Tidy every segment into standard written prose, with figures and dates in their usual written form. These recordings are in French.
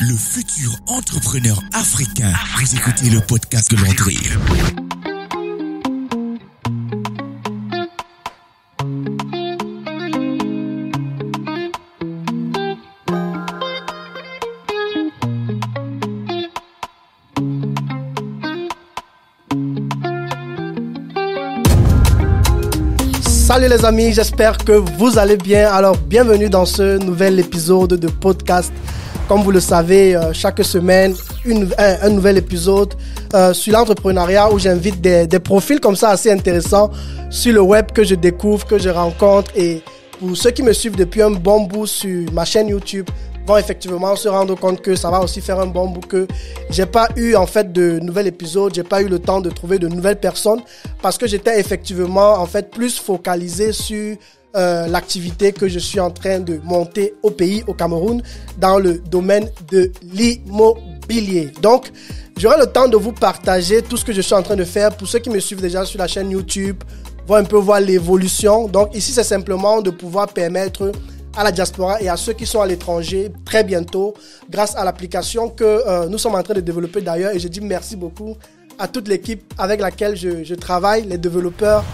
Le futur entrepreneur africain. Vous écoutez le podcast de l'André. Salut les amis, j'espère que vous allez bien. Alors, bienvenue dans ce nouvel épisode de podcast. Comme vous le savez, chaque semaine, un nouvel épisode sur l'entrepreneuriat où j'invite des profils comme ça assez intéressants sur le web que je découvre, que je rencontre. Et pour ceux qui me suivent depuis un bon bout sur ma chaîne YouTube, vont effectivement se rendre compte que ça va aussi faire un bon bout que j'ai pas eu en fait de nouvel épisode, j'ai pas eu le temps de trouver de nouvelles personnes parce que j'étais effectivement en fait plus focalisé sur l'activité que je suis en train de monter au pays, au Cameroun, dans le domaine de l'immobilier. Donc, j'aurai le temps de vous partager tout ce que je suis en train de faire. Pour ceux qui me suivent déjà sur la chaîne YouTube, vont un peu voir l'évolution. Donc, ici, c'est simplement de pouvoir permettre à la diaspora et à ceux qui sont à l'étranger très bientôt, grâce à l'application que nous sommes en train de développer d'ailleurs. Et je dis merci beaucoup à toute l'équipe avec laquelle je travaille, les développeurs.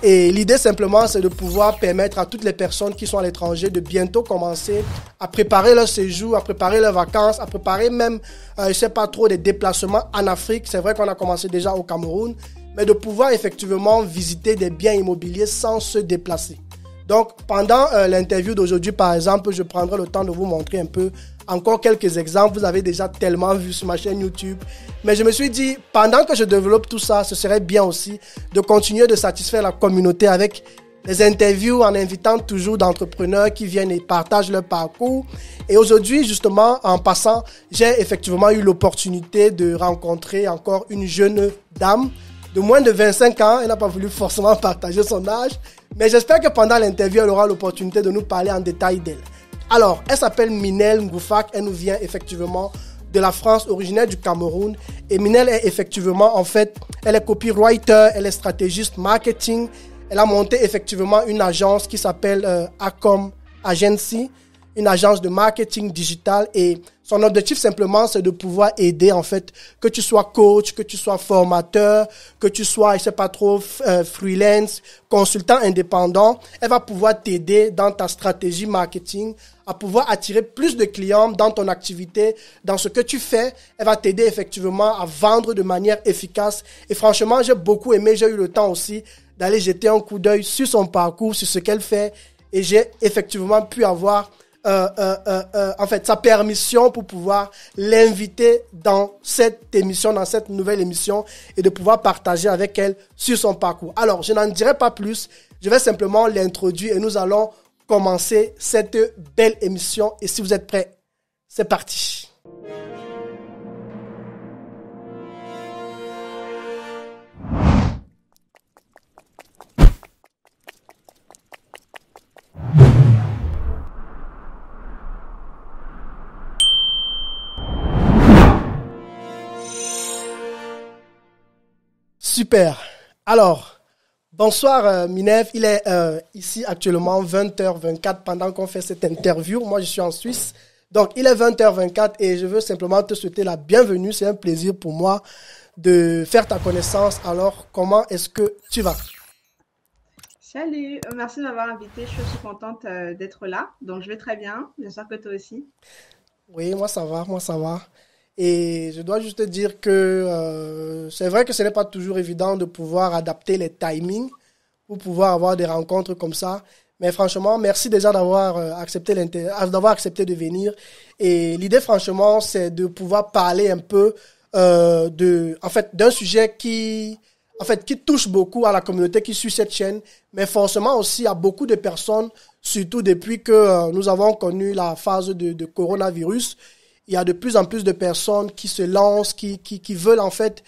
Et l'idée simplement, c'est de pouvoir permettre à toutes les personnes qui sont à l'étranger de bientôt commencer à préparer leur séjour, à préparer leurs vacances, à préparer même, je sais pas trop, des déplacements en Afrique. C'est vrai qu'on a commencé déjà au Cameroun, mais de pouvoir effectivement visiter des biens immobiliers sans se déplacer. Donc, pendant l'interview d'aujourd'hui, par exemple, je prendrai le temps de vous montrer un peu encore quelques exemples. Vous avez déjà tellement vu sur ma chaîne YouTube. Mais je me suis dit, pendant que je développe tout ça, ce serait bien aussi de continuer de satisfaire la communauté avec des interviews en invitant toujours d'entrepreneurs qui viennent et partagent leur parcours. Et aujourd'hui, justement, en passant, j'ai effectivement eu l'opportunité de rencontrer encore une jeune dame de moins de 25 ans. Elle n'a pas voulu forcément partager son âge. Mais j'espère que pendant l'interview, elle aura l'opportunité de nous parler en détail d'elle. Alors, elle s'appelle Minel Ngoufak. Elle nous vient effectivement de la France, originaire du Cameroun. Et Minel est effectivement, en fait, elle est copywriter, elle est stratégiste marketing. Elle a monté effectivement une agence qui s'appelle Acom Agency, une agence de marketing digital. Et son objectif simplement, c'est de pouvoir aider, en fait, que tu sois coach, que tu sois formateur, que tu sois, je sais pas trop, freelance, consultant indépendant. Elle va pouvoir t'aider dans ta stratégie marketing à pouvoir attirer plus de clients dans ton activité, dans ce que tu fais. Elle va t'aider effectivement à vendre de manière efficace. Et franchement, j'ai beaucoup aimé, j'ai eu le temps aussi d'aller jeter un coup d'œil sur son parcours, sur ce qu'elle fait. Et j'ai effectivement pu avoir en fait, sa permission pour pouvoir l'inviter dans cette émission, dans cette nouvelle émission et de pouvoir partager avec elle sur son parcours. Alors, je n'en dirai pas plus. Je vais simplement l'introduire et nous allons commencer cette belle émission. Et si vous êtes prêts, c'est parti. Super. Alors, bonsoir Minef. Il est ici actuellement 20h24 pendant qu'on fait cette interview. Moi, je suis en Suisse. Donc, il est 20h24 et je veux simplement te souhaiter la bienvenue. C'est un plaisir pour moi de faire ta connaissance. Alors, comment est-ce que tu vas? Salut, merci de m'avoir invitée. Je suis aussi contente d'être là. Donc, je vais très bien. J'espère que toi aussi. Oui, moi, ça va. Et je dois juste te dire que c'est vrai que ce n'est pas toujours évident de pouvoir adapter les timings pour pouvoir avoir des rencontres comme ça. Mais franchement, merci déjà d'avoir accepté de venir. Et l'idée, franchement, c'est de pouvoir parler un peu d'un sujet qui touche beaucoup à la communauté qui suit cette chaîne, mais forcément aussi à beaucoup de personnes, surtout depuis que nous avons connu la phase de coronavirus. Il y a de plus en plus de personnes qui se lancent, qui veulent en fait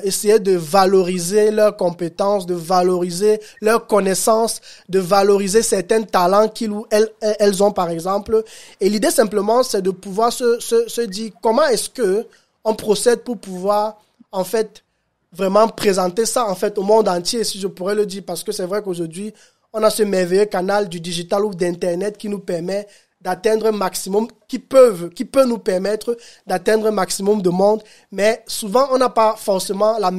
essayer de valoriser leurs compétences, de valoriser leurs connaissances, de valoriser certains talents qu'ils ou elles ont par exemple. Et l'idée simplement, c'est de pouvoir se dire comment est-ce que on procède pour pouvoir en fait vraiment présenter ça en fait au monde entier, si je pourrais le dire, parce que c'est vrai qu'aujourd'hui on a ce merveilleux canal du digital ou d'internet qui nous permet d'atteindre un maximum, qui peut nous permettre d'atteindre un maximum de monde. Mais souvent, on n'a pas forcément la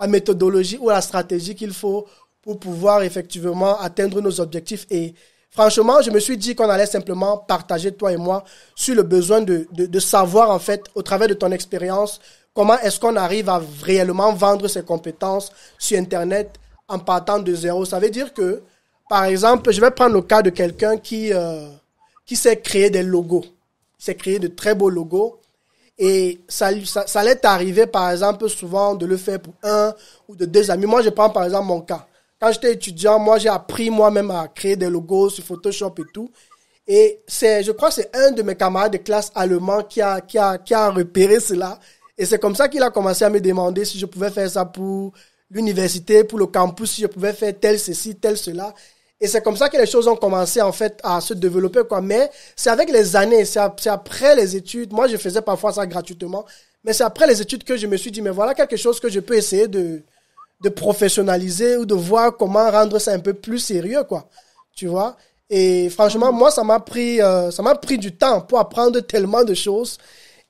méthodologie ou la stratégie qu'il faut pour pouvoir effectivement atteindre nos objectifs. Et franchement, je me suis dit qu'on allait simplement partager, toi et moi, sur le besoin de savoir, en fait, au travers de ton expérience, comment est-ce qu'on arrive à réellement vendre ses compétences sur Internet en partant de zéro. Ça veut dire que, par exemple, je vais prendre le cas de quelqu'un qui sait créer des logos. Il sait créer de très beaux logos. Et ça allait t'arriver, par exemple, souvent de le faire pour un ou de deux amis. Moi, je prends par exemple mon cas. Quand j'étais étudiant, moi, j'ai appris moi-même à créer des logos sur Photoshop et tout. Et je crois que c'est un de mes camarades de classe allemands qui a repéré cela. Et c'est comme ça qu'il a commencé à me demander si je pouvais faire ça pour l'université, pour le campus, si je pouvais faire tel ceci, tel cela. Et c'est comme ça que les choses ont commencé en fait à se développer, quoi. Mais c'est avec les années, c'est après les études. Moi, je faisais parfois ça gratuitement, mais c'est après les études que je me suis dit, mais voilà quelque chose que je peux essayer de professionnaliser ou de voir comment rendre ça un peu plus sérieux, quoi. Tu vois? Et franchement, moi, ça m'a pris du temps pour apprendre tellement de choses.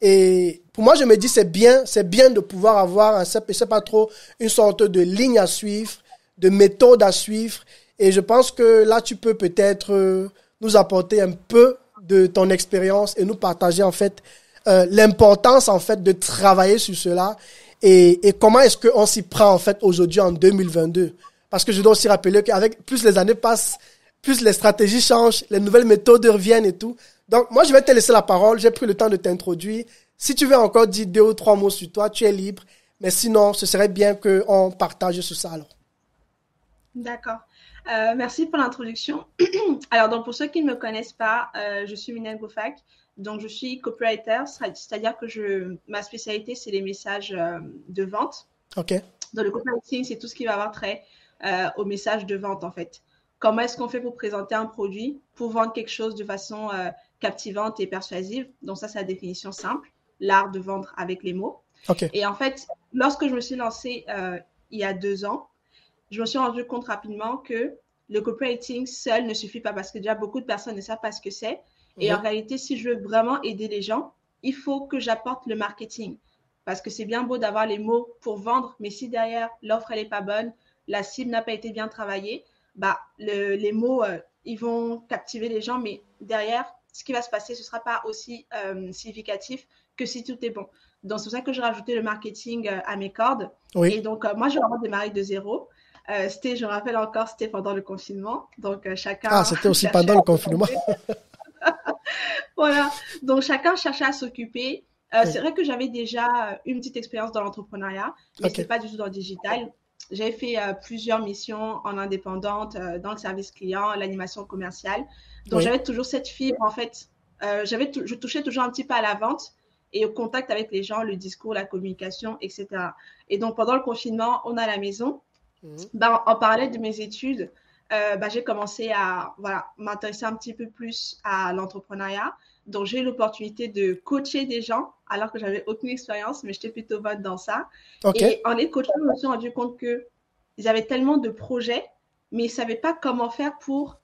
Et pour moi, je me dis, c'est bien de pouvoir avoir je sais pas trop, une sorte de ligne à suivre, de méthode à suivre. Et je pense que là, tu peux peut-être nous apporter un peu de ton expérience et nous partager en fait l'importance en fait de travailler sur cela et comment est-ce qu'on s'y prend en fait aujourd'hui en 2022. Parce que je dois aussi rappeler qu'avec plus les années passent, plus les stratégies changent, les nouvelles méthodes reviennent et tout. Donc moi, je vais te laisser la parole. J'ai pris le temps de t'introduire. Si tu veux encore dire 2 ou 3 mots sur toi, tu es libre. Mais sinon, ce serait bien qu'on partage sur ça alors. D'accord. Merci pour l'introduction. Alors, donc, pour ceux qui ne me connaissent pas, je suis Minel Goufak. Donc, je suis copywriter, c'est-à-dire que ma spécialité, c'est les messages de vente. OK. Donc, le copywriting, c'est tout ce qui va avoir trait aux messages de vente, en fait. Comment est-ce qu'on fait pour présenter un produit, pour vendre quelque chose de façon captivante et persuasive. Donc, ça, c'est la définition simple, l'art de vendre avec les mots. Okay. Et en fait, lorsque je me suis lancée il y a 2 ans, je me suis rendu compte rapidement que le copywriting seul ne suffit pas parce que déjà beaucoup de personnes ne savent pas ce que c'est. Et en réalité, si je veux vraiment aider les gens, il faut que j'apporte le marketing. Parce que c'est bien beau d'avoir les mots pour vendre, mais si derrière l'offre elle est pas bonne, la cible n'a pas été bien travaillée, bah les mots ils vont captiver les gens, mais derrière ce qui va se passer, ce sera pas aussi significatif que si tout est bon. Donc c'est pour ça que j'ai rajouté le marketing à mes cordes. Oui. Et donc moi j'ai vraiment démarré de zéro. Je me rappelle encore, c'était pendant le confinement. Donc, chacun. Ah, c'était aussi pendant le confinement. Voilà. Donc, chacun cherchait à s'occuper. C'est vrai que j'avais déjà une petite expérience dans l'entrepreneuriat, mais ce n'est pas du tout dans le digital. J'avais fait plusieurs missions en indépendante, dans le service client, l'animation commerciale. Donc, j'avais toujours cette fibre, en fait. Je touchais toujours un petit peu à la vente et au contact avec les gens, le discours, la communication, etc. Et donc, pendant le confinement, on est à la maison. En parallèle de mes études, j'ai commencé à m'intéresser un petit peu plus à l'entrepreneuriat. Donc, j'ai eu l'opportunité de coacher des gens alors que j'avais aucune expérience, mais j'étais plutôt bonne dans ça. Et en les coachant, je me suis rendu compte qu'ils avaient tellement de projets, mais ils ne savaient pas comment faire pour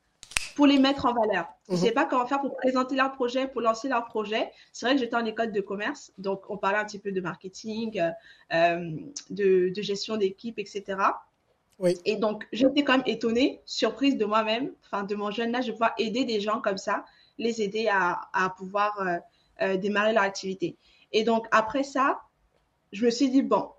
les mettre en valeur. Ils ne savaient pas comment faire pour présenter leur projet, pour lancer leur projet. C'est vrai que j'étais en école de commerce, donc on parlait un petit peu de marketing, de gestion d'équipe, etc. Oui. Et donc, j'étais quand même étonnée, surprise de moi-même, de mon jeune âge, de pouvoir aider des gens comme ça, les aider à pouvoir démarrer leur activité. Et donc, après ça, je me suis dit, bon,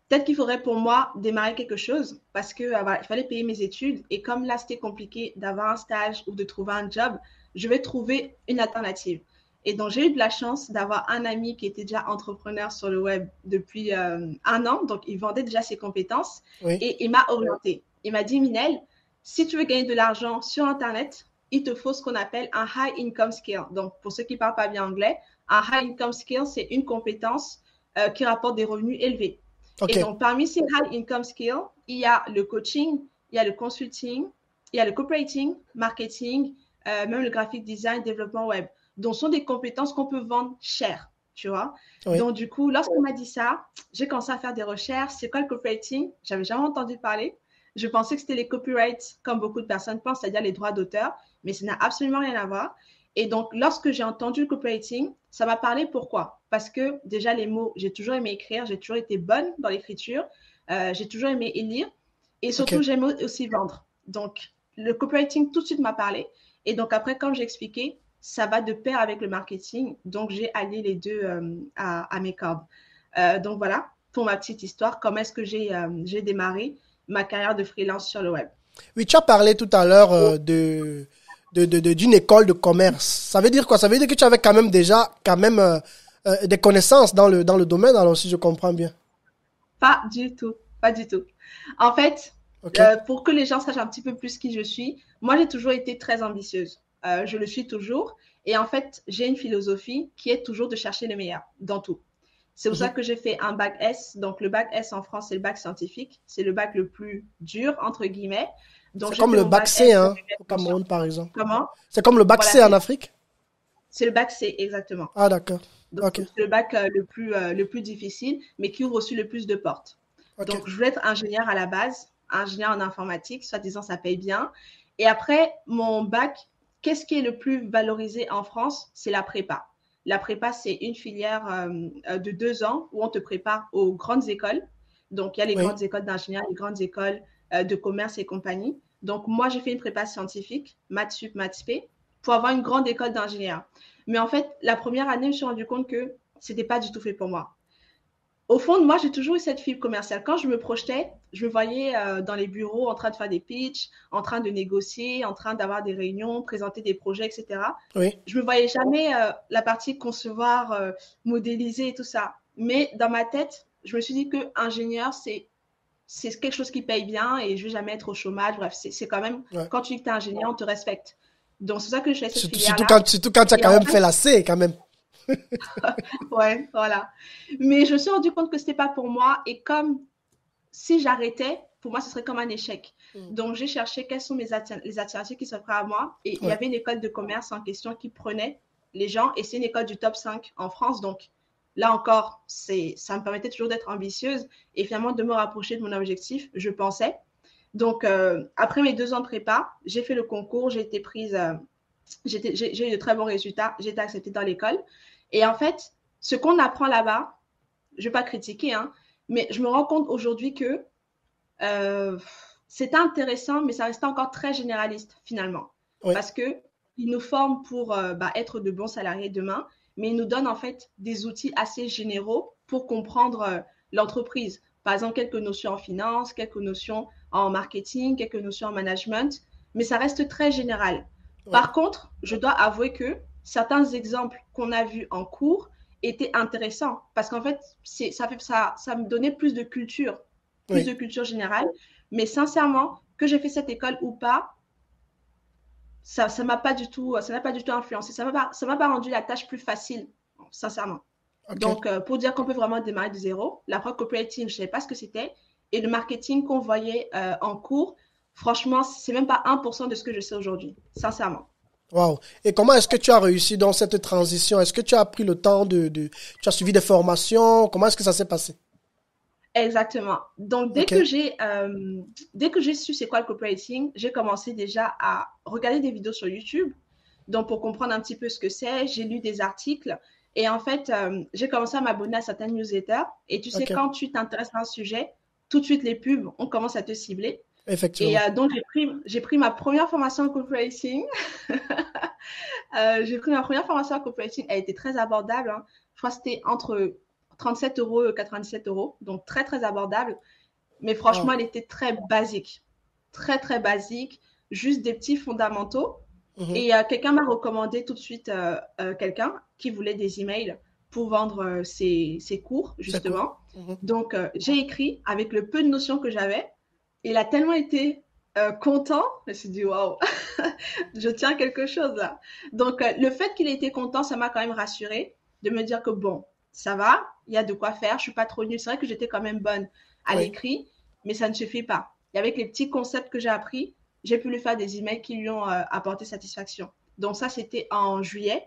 peut-être qu'il faudrait pour moi démarrer quelque chose parce que il fallait payer mes études. Et comme là, c'était compliqué d'avoir un stage ou de trouver un job, je vais trouver une alternative. Et donc, j'ai eu de la chance d'avoir un ami qui était déjà entrepreneur sur le web depuis 1 an. Donc, il vendait déjà ses compétences et il m'a orienté. Il m'a dit, Minel, si tu veux gagner de l'argent sur Internet, il te faut ce qu'on appelle un high income skill. Donc, pour ceux qui ne parlent pas bien anglais, un high income skill, c'est une compétence qui rapporte des revenus élevés. Et donc, parmi ces high income skills, il y a le coaching, il y a le consulting, il y a le copywriting, marketing, même le graphic design, développement web. Donc, ce sont des compétences qu'on peut vendre cher, tu vois. Donc, du coup, lorsqu'on m'a dit ça, j'ai commencé à faire des recherches. C'est quoi le copywriting? J'avais jamais entendu parler. Je pensais que c'était les copyrights, comme beaucoup de personnes pensent, c'est-à-dire les droits d'auteur, mais ça n'a absolument rien à voir. Et donc, lorsque j'ai entendu le copywriting, ça m'a parlé pourquoi? Parce que déjà, les mots, j'ai toujours aimé écrire, j'ai toujours été bonne dans l'écriture, j'ai toujours aimé lire et surtout, j'aime aussi vendre. Donc, le copywriting tout de suite m'a parlé. Et donc, après, comme j'ai expliqué, ça va de pair avec le marketing. Donc, j'ai allié les deux à mes cordes. Donc, voilà, pour ma petite histoire, comment est-ce que j'ai démarré ma carrière de freelance sur le web. Oui, tu as parlé tout à l'heure d'une école de commerce. Ça veut dire quoi? Ça veut dire que tu avais quand même déjà des connaissances dans le domaine, alors si je comprends bien. Pas du tout, pas du tout. En fait, pour que les gens sachent un petit peu plus qui je suis, moi j'ai toujours été très ambitieuse. Je le suis toujours. Et en fait, j'ai une philosophie qui est toujours de chercher le meilleur dans tout. C'est pour ça que j'ai fait un bac S. Donc, le bac S en France, c'est le bac scientifique. C'est le bac le plus dur, entre guillemets. C'est comme le bac C, au Cameroun, par exemple. Comment? C'est comme le bac C en Afrique? C'est le bac C, exactement. Ah, d'accord. Donc, c'est le bac le plus difficile, mais qui ouvre aussi le plus de portes. Donc, je voulais être ingénieur à la base, ingénieur en informatique, soi-disant, ça paye bien. Et après, mon bac, qu'est-ce qui est le plus valorisé en France? C'est la prépa. La prépa, c'est une filière de 2 ans où on te prépare aux grandes écoles. Donc, il y a les grandes écoles d'ingénieurs, les grandes écoles de commerce et compagnie. Donc, moi, j'ai fait une prépa scientifique, maths sup, maths spé, pour avoir une grande école d'ingénieur. Mais en fait, la première année, je me suis rendu compte que ce n'était pas du tout fait pour moi. Au fond de moi, j'ai toujours eu cette fibre commerciale. Quand je me projetais, je me voyais dans les bureaux en train de faire des pitchs, en train de négocier, en train d'avoir des réunions, présenter des projets, etc. Oui. Je ne me voyais jamais la partie concevoir, modéliser et tout ça. Mais dans ma tête, je me suis dit que ingénieur, c'est quelque chose qui paye bien et je ne vais jamais être au chômage. Bref, c'est quand même, quand tu dis que tu es ingénieur, on te respecte. Donc, c'est ça que je fais cette filière-là. Surtout quand tu as quand même fait la C, quand même. Ouais, voilà. Mais je me suis rendu compte que ce n'était pas pour moi. Et comme si j'arrêtais, pour moi, ce serait comme un échec. Donc, j'ai cherché quelles sont les alternatives qui s'offraient à moi. Et il y avait une école de commerce en question qui prenait les gens. Et c'est une école du top 5 en France. Donc, là encore, ça me permettait toujours d'être ambitieuse et finalement de me rapprocher de mon objectif, je pensais. Donc, après mes 2 ans de prépa, j'ai fait le concours, j'ai été prise, j'ai eu de très bons résultats, j'ai été acceptée dans l'école. Et en fait, ce qu'on apprend là-bas, je ne vais pas critiquer, mais je me rends compte aujourd'hui que c'est intéressant, mais ça reste encore très généraliste finalement. Oui. Parce qu'ils nous forment pour être de bons salariés demain, mais ils nous donnent en fait des outils assez généraux pour comprendre l'entreprise. Par exemple, quelques notions en finance, quelques notions en marketing, quelques notions en management, mais ça reste très général. Ouais. Par contre, je dois avouer que certains exemples qu'on a vus en cours étaient intéressants parce qu'en fait, ça me donnait plus de culture générale. Mais sincèrement, que j'ai fait cette école ou pas, ça n'a pas du tout influencé. Ça m'a pas rendu la tâche plus facile, sincèrement. Okay. Donc, pour dire qu'on peut vraiment démarrer de zéro, la preuve copywriting, je ne savais pas ce que c'était. Et le marketing qu'on voyait en cours, franchement, ce n'est même pas 1% de ce que je sais aujourd'hui, sincèrement. Wow. Et comment est-ce que tu as réussi dans cette transition? Est-ce que tu as pris le temps tu as suivi des formations? Comment est-ce que ça s'est passé? Exactement. Donc, dès que j'ai su c'est quoi le copywriting, j'ai commencé déjà à regarder des vidéos sur YouTube. Donc, pour comprendre un petit peu ce que c'est, j'ai lu des articles. Et en fait, j'ai commencé à m'abonner à certaines newsletters. Et tu sais, quand tu t'intéresses à un sujet, tout de suite, les pubs, on commence à te cibler. Effectivement. Et donc, j'ai pris ma première formation en copywriting. J'ai pris ma première formation en copywriting. Elle était très abordable. Je crois que c'était entre 37 € et 97 €. Donc, très, très abordable. Mais franchement, elle était très basique. Très, très basique. Juste des petits fondamentaux. Et quelqu'un m'a recommandé tout de suite quelqu'un qui voulait des emails pour vendre ses cours, justement. Donc, j'ai écrit avec le peu de notions que j'avais. Il a tellement été content. Je me suis dit, waouh, je tiens quelque chose là. Donc, le fait qu'il ait été content, ça m'a quand même rassurée de me dire que bon, ça va, il y a de quoi faire. Je ne suis pas trop nulle. C'est vrai que j'étais quand même bonne à l'écrit, mais ça ne suffit pas. Et avec les petits concepts que j'ai appris, j'ai pu lui faire des emails qui lui ont apporté satisfaction. Donc, ça, c'était en juillet.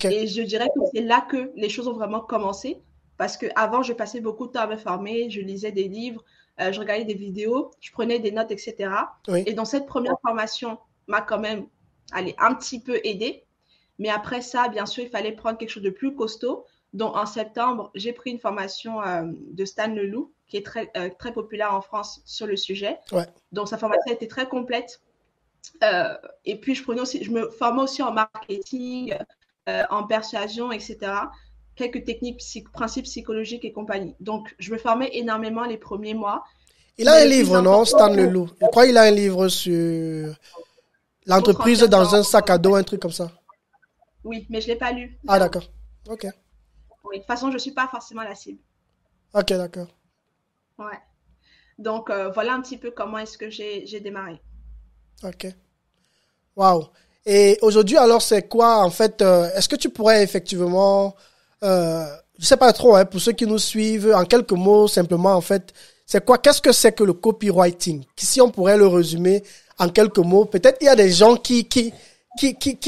Et je dirais que c'est là que les choses ont vraiment commencé. Parce qu'avant, je passais beaucoup de temps à me former. Je lisais des livres. je regardais des vidéos, je prenais des notes, etc. Oui. Et dans cette première formation, m'a quand même, allez, un petit peu aidé. Mais après ça, bien sûr, il fallait prendre quelque chose de plus costaud. Donc, en septembre, j'ai pris une formation de Stan Leloup, qui est très populaire en France sur le sujet. Ouais. Donc, sa formation était très complète. Et puis, je me formais aussi en marketing, en persuasion, etc. Quelques techniques, principes psychologiques et compagnie. Donc, je me formais énormément les premiers mois. Il a un livre, non, Stan Leloup? Je crois qu'il a un livre sur l'entreprise dans un sac à dos, un truc comme ça. Oui, mais je ne l'ai pas lu. Ah, d'accord. Ok. Oui, de toute façon, je ne suis pas forcément la cible. Ok, d'accord. Ouais. Donc, voilà un petit peu comment est-ce que j'ai démarré. Ok. Waouh. Et aujourd'hui, alors, c'est quoi, en fait, est-ce que tu pourrais effectivement, je sais pas trop, hein, pour ceux qui nous suivent, en quelques mots, simplement, en fait, c'est quoi, qu'est-ce que c'est que le copywriting? Si on pourrait le résumer en quelques mots, peut-être il y a des gens qui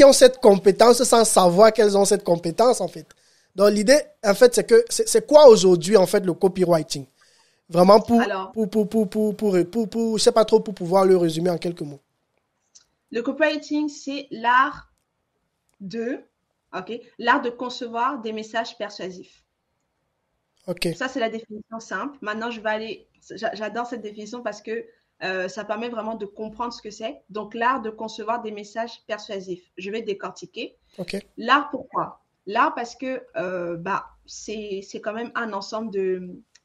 ont cette compétence sans savoir qu'elles ont cette compétence, en fait. Donc, l'idée, en fait, c'est quoi aujourd'hui, en fait, le copywriting? Vraiment je sais pas trop, pour pouvoir le résumer en quelques mots. Le copywriting, c'est l'art de concevoir des messages persuasifs. Ok. Ça, c'est la définition simple. Maintenant, j'adore cette définition parce que ça permet vraiment de comprendre ce que c'est. Donc, l'art de concevoir des messages persuasifs. Je vais décortiquer. Ok. L'art, pourquoi? L'art parce que c'est quand même un ensemble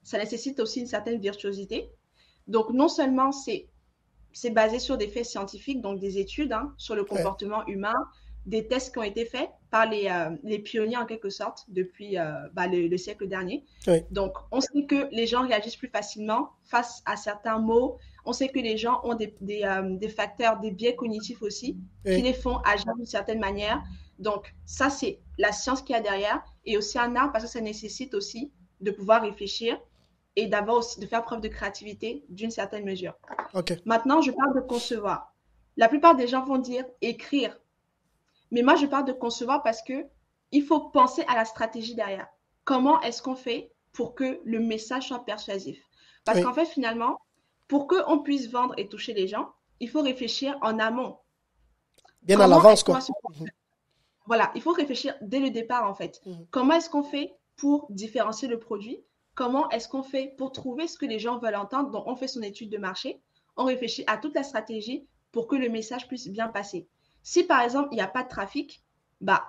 ça nécessite aussi une certaine virtuosité. Donc, non seulement c'est basé sur des faits scientifiques, donc des études sur le comportement humain, des tests qui ont été faits par les pionniers en quelque sorte depuis le siècle dernier. Oui. Donc, on sait que les gens réagissent plus facilement face à certains mots. On sait que les gens ont des facteurs, des biais cognitifs aussi, qui les font agir d'une certaine manière. Donc, ça, c'est la science qu'il y a derrière et aussi un art parce que ça nécessite aussi de pouvoir réfléchir et de faire preuve de créativité d'une certaine mesure. Okay. Maintenant, je parle de concevoir. La plupart des gens vont dire écrire. Mais moi, je parle de concevoir parce qu'il faut penser à la stratégie derrière. Comment est-ce qu'on fait pour que le message soit persuasif? Parce qu'en fait, finalement, pour qu'on puisse vendre et toucher les gens, il faut réfléchir en amont. Bien à l'avance, quoi. Voilà, il faut réfléchir dès le départ, en fait. Comment est-ce qu'on fait pour différencier le produit? Comment est-ce qu'on fait pour trouver ce que les gens veulent entendre? Donc, on fait son étude de marché, on réfléchit à toute la stratégie pour que le message puisse bien passer. Si, par exemple, il n'y a pas de trafic,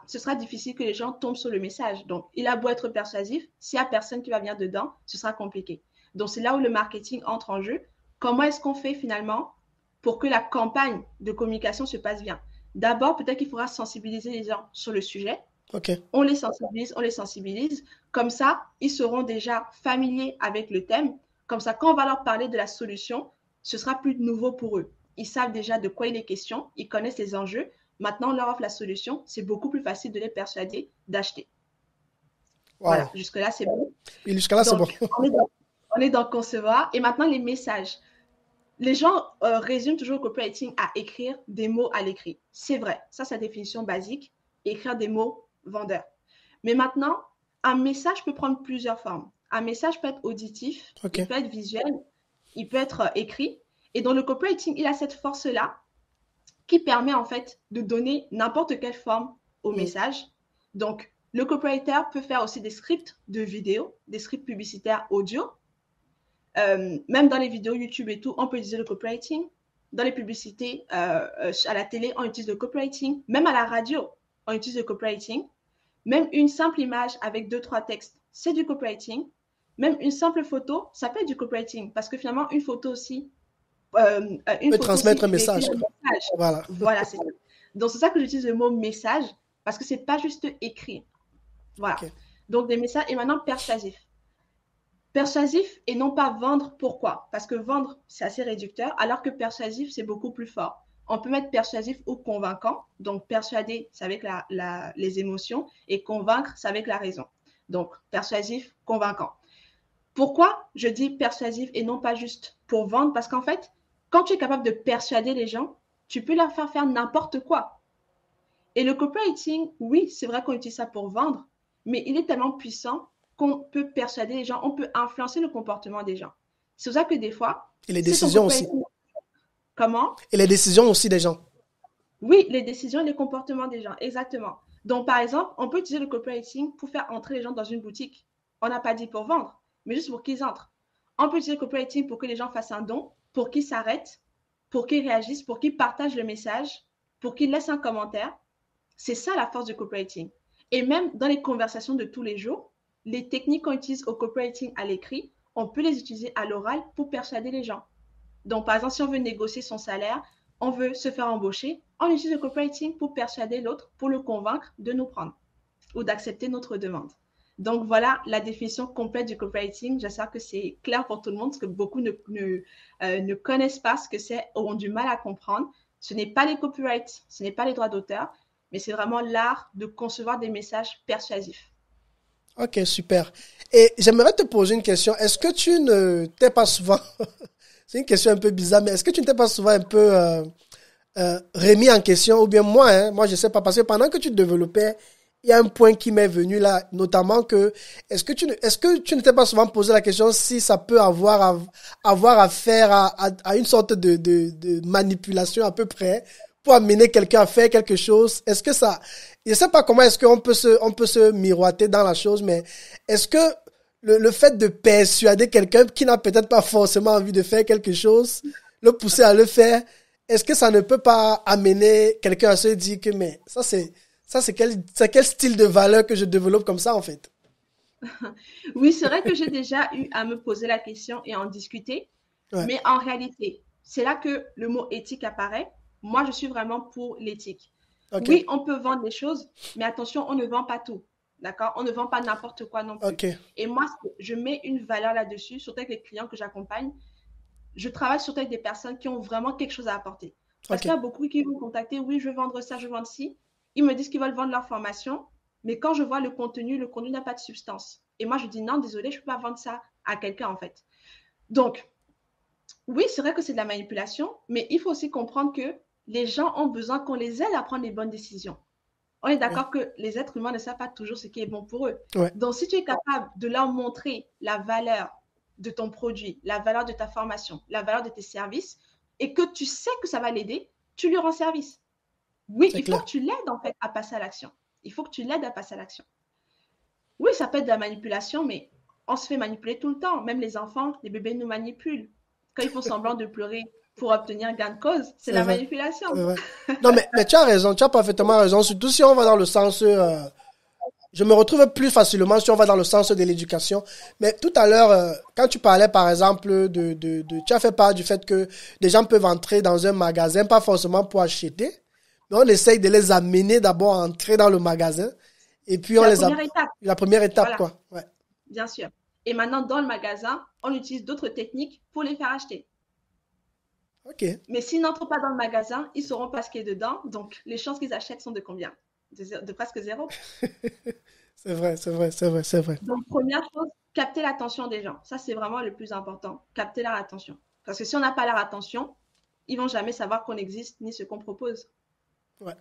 ce sera difficile que les gens tombent sur le message. Donc, il a beau être persuasif, s'il n'y a personne qui va venir dedans, ce sera compliqué. Donc, c'est là où le marketing entre en jeu. Comment est-ce qu'on fait finalement pour que la campagne de communication se passe bien? D'abord, peut-être qu'il faudra sensibiliser les gens sur le sujet. Okay. On les sensibilise. Comme ça, ils seront déjà familiers avec le thème. Comme ça, quand on va leur parler de la solution, ce sera plus nouveau pour eux. Ils savent déjà de quoi il est question, ils connaissent les enjeux. Maintenant, on leur offre la solution. C'est beaucoup plus facile de les persuader d'acheter. Wow. Voilà, jusque-là, c'est bon. Et jusque-là, c'est bon. On est dans concevoir. Et maintenant, les messages. Les gens résument toujours le copywriting à écrire des mots à l'écrit. C'est vrai, ça, c'est la définition basique. Écrire des mots vendeurs. Mais maintenant, un message peut prendre plusieurs formes. Un message peut être auditif, il peut être visuel, il peut être écrit. Et dans le copywriting, il a cette force-là qui permet en fait de donner n'importe quelle forme au message. Donc, le copywriter peut faire aussi des scripts de vidéo, des scripts publicitaires audio. Même dans les vidéos YouTube et tout, on peut utiliser le copywriting. Dans les publicités à la télé, on utilise le copywriting. Même à la radio, on utilise le copywriting. Même une simple image avec 2-3 textes, c'est du copywriting. Même une simple photo, ça peut être du copywriting. Parce que finalement, une photo aussi... peut transmettre un message. Voilà, c'est ça. Donc, c'est ça que j'utilise le mot message. Parce que ce n'est pas juste écrit. Voilà. Donc, des messages. Et maintenant, persuasif. Persuasif et non pas vendre. Pourquoi? Parce que vendre, c'est assez réducteur. Alors que persuasif, c'est beaucoup plus fort. On peut mettre persuasif ou convaincant. Donc, persuader, c'est avec les émotions. Et convaincre, c'est avec la raison. Donc, persuasif, convaincant. Pourquoi je dis persuasif et non pas juste pour vendre? Parce qu'en fait, quand tu es capable de persuader les gens, tu peux leur faire n'importe quoi. Et le copywriting, oui, c'est vrai qu'on utilise ça pour vendre, mais il est tellement puissant qu'on peut persuader les gens, on peut influencer le comportement des gens. C'est pour ça que des fois, Et les si ton décisions aussi. copywriting... Comment? Et les décisions aussi des gens. Oui, les décisions et les comportements des gens, exactement. Donc, par exemple, on peut utiliser le copywriting pour faire entrer les gens dans une boutique. On n'a pas dit pour vendre, mais juste pour qu'ils entrent. On peut utiliser le copywriting pour que les gens fassent un don, pour qu'ils s'arrêtent, pour qu'ils réagissent, pour qu'ils partagent le message, pour qu'ils laissent un commentaire. C'est ça la force du copywriting. Et même dans les conversations de tous les jours, les techniques qu'on utilise au copywriting à l'écrit, on peut les utiliser à l'oral pour persuader les gens. Donc, par exemple, si on veut négocier son salaire, on veut se faire embaucher, on utilise le copywriting pour persuader l'autre, pour le convaincre de nous prendre ou d'accepter notre demande. Donc, voilà la définition complète du copywriting. J'espère que c'est clair pour tout le monde parce que beaucoup ne connaissent pas ce que c'est, ont du mal à comprendre. Ce n'est pas les copyrights, ce n'est pas les droits d'auteur, mais c'est vraiment l'art de concevoir des messages persuasifs. Ok, super. Et j'aimerais te poser une question. Est-ce que tu ne t'es pas souvent... C'est une question un peu bizarre, mais est-ce que tu ne t'es pas souvent un peu remis en question? Ou bien moi, je sais pas, parce que pendant que tu développais, il y a un point qui m'est venu là, notamment que est-ce que tu ne t'es pas souvent posé la question si ça peut avoir affaire à une sorte de manipulation à peu près pour amener quelqu'un à faire quelque chose? Est-ce que ça... Je sais pas comment est-ce qu'on peut se miroiter dans la chose, mais est-ce que le fait de persuader quelqu'un qui n'a peut-être pas forcément envie de faire quelque chose, le pousser à le faire, est-ce que ça ne peut pas amener quelqu'un à se dire que mais c'est quel style de valeur que je développe comme ça en fait? Oui, c'est vrai que j'ai déjà eu à me poser la question et en discuter, Ouais. mais en réalité, c'est là que le mot éthique apparaît. Moi, je suis vraiment pour l'éthique. Ok, Oui, on peut vendre des choses, mais attention, on ne vend pas tout. D'accord? On ne vend pas n'importe quoi non plus. ok, Et moi, je mets une valeur là-dessus, surtout avec les clients que j'accompagne. Je travaille surtout avec des personnes qui ont vraiment quelque chose à apporter. Parce ok, qu'il y a beaucoup qui vont me contacter, oui, je veux vendre ça, je veux vendre ci. Ils me disent qu'ils veulent vendre leur formation, mais quand je vois le contenu n'a pas de substance. Et moi, je dis non, désolé, je ne peux pas vendre ça à quelqu'un en fait. Donc, oui, c'est vrai que c'est de la manipulation, mais il faut aussi comprendre que les gens ont besoin qu'on les aide à prendre les bonnes décisions. On est ouais, d'accord que les êtres humains ne savent pas toujours ce qui est bon pour eux. ouais, Donc, si tu es capable de leur montrer la valeur de ton produit, la valeur de ta formation, la valeur de tes services, et que tu sais que ça va l'aider, tu lui rends service. Oui, c'est il faut clair. que tu l'aides en fait à passer à l'action. Il faut que tu l'aides à passer à l'action. Oui, ça peut être de la manipulation, mais on se fait manipuler tout le temps. Même les enfants, les bébés nous manipulent. Quand ils font semblant de pleurer pour obtenir gain de cause, c'est C'est la vrai, manipulation. c'est vrai. Non, mais tu as raison, tu as parfaitement raison, surtout si on va dans le sens... je me retrouve plus facilement si on va dans le sens de l'éducation. Mais tout à l'heure, quand tu parlais, par exemple, tu as fait part du fait que des gens peuvent entrer dans un magasin, pas forcément pour acheter, mais on essaye de les amener d'abord à entrer dans le magasin. Et puis, C'est on la les a... première étape. La première étape, Voilà, quoi. Ouais. bien sûr. Et maintenant, dans le magasin, on utilise d'autres techniques pour les faire acheter. Ok. Mais s'ils n'entrent pas dans le magasin, ils ne sauront pas ce qui est dedans. Donc, les chances qu'ils achètent sont de combien? De presque zéro. C'est vrai, c'est vrai, c'est vrai, c'est vrai. Donc, première chose, capter l'attention des gens. Ça, c'est vraiment le plus important. Capter leur attention. Parce que si on n'a pas leur attention, ils ne vont jamais savoir qu'on existe ni ce qu'on propose. Ouais.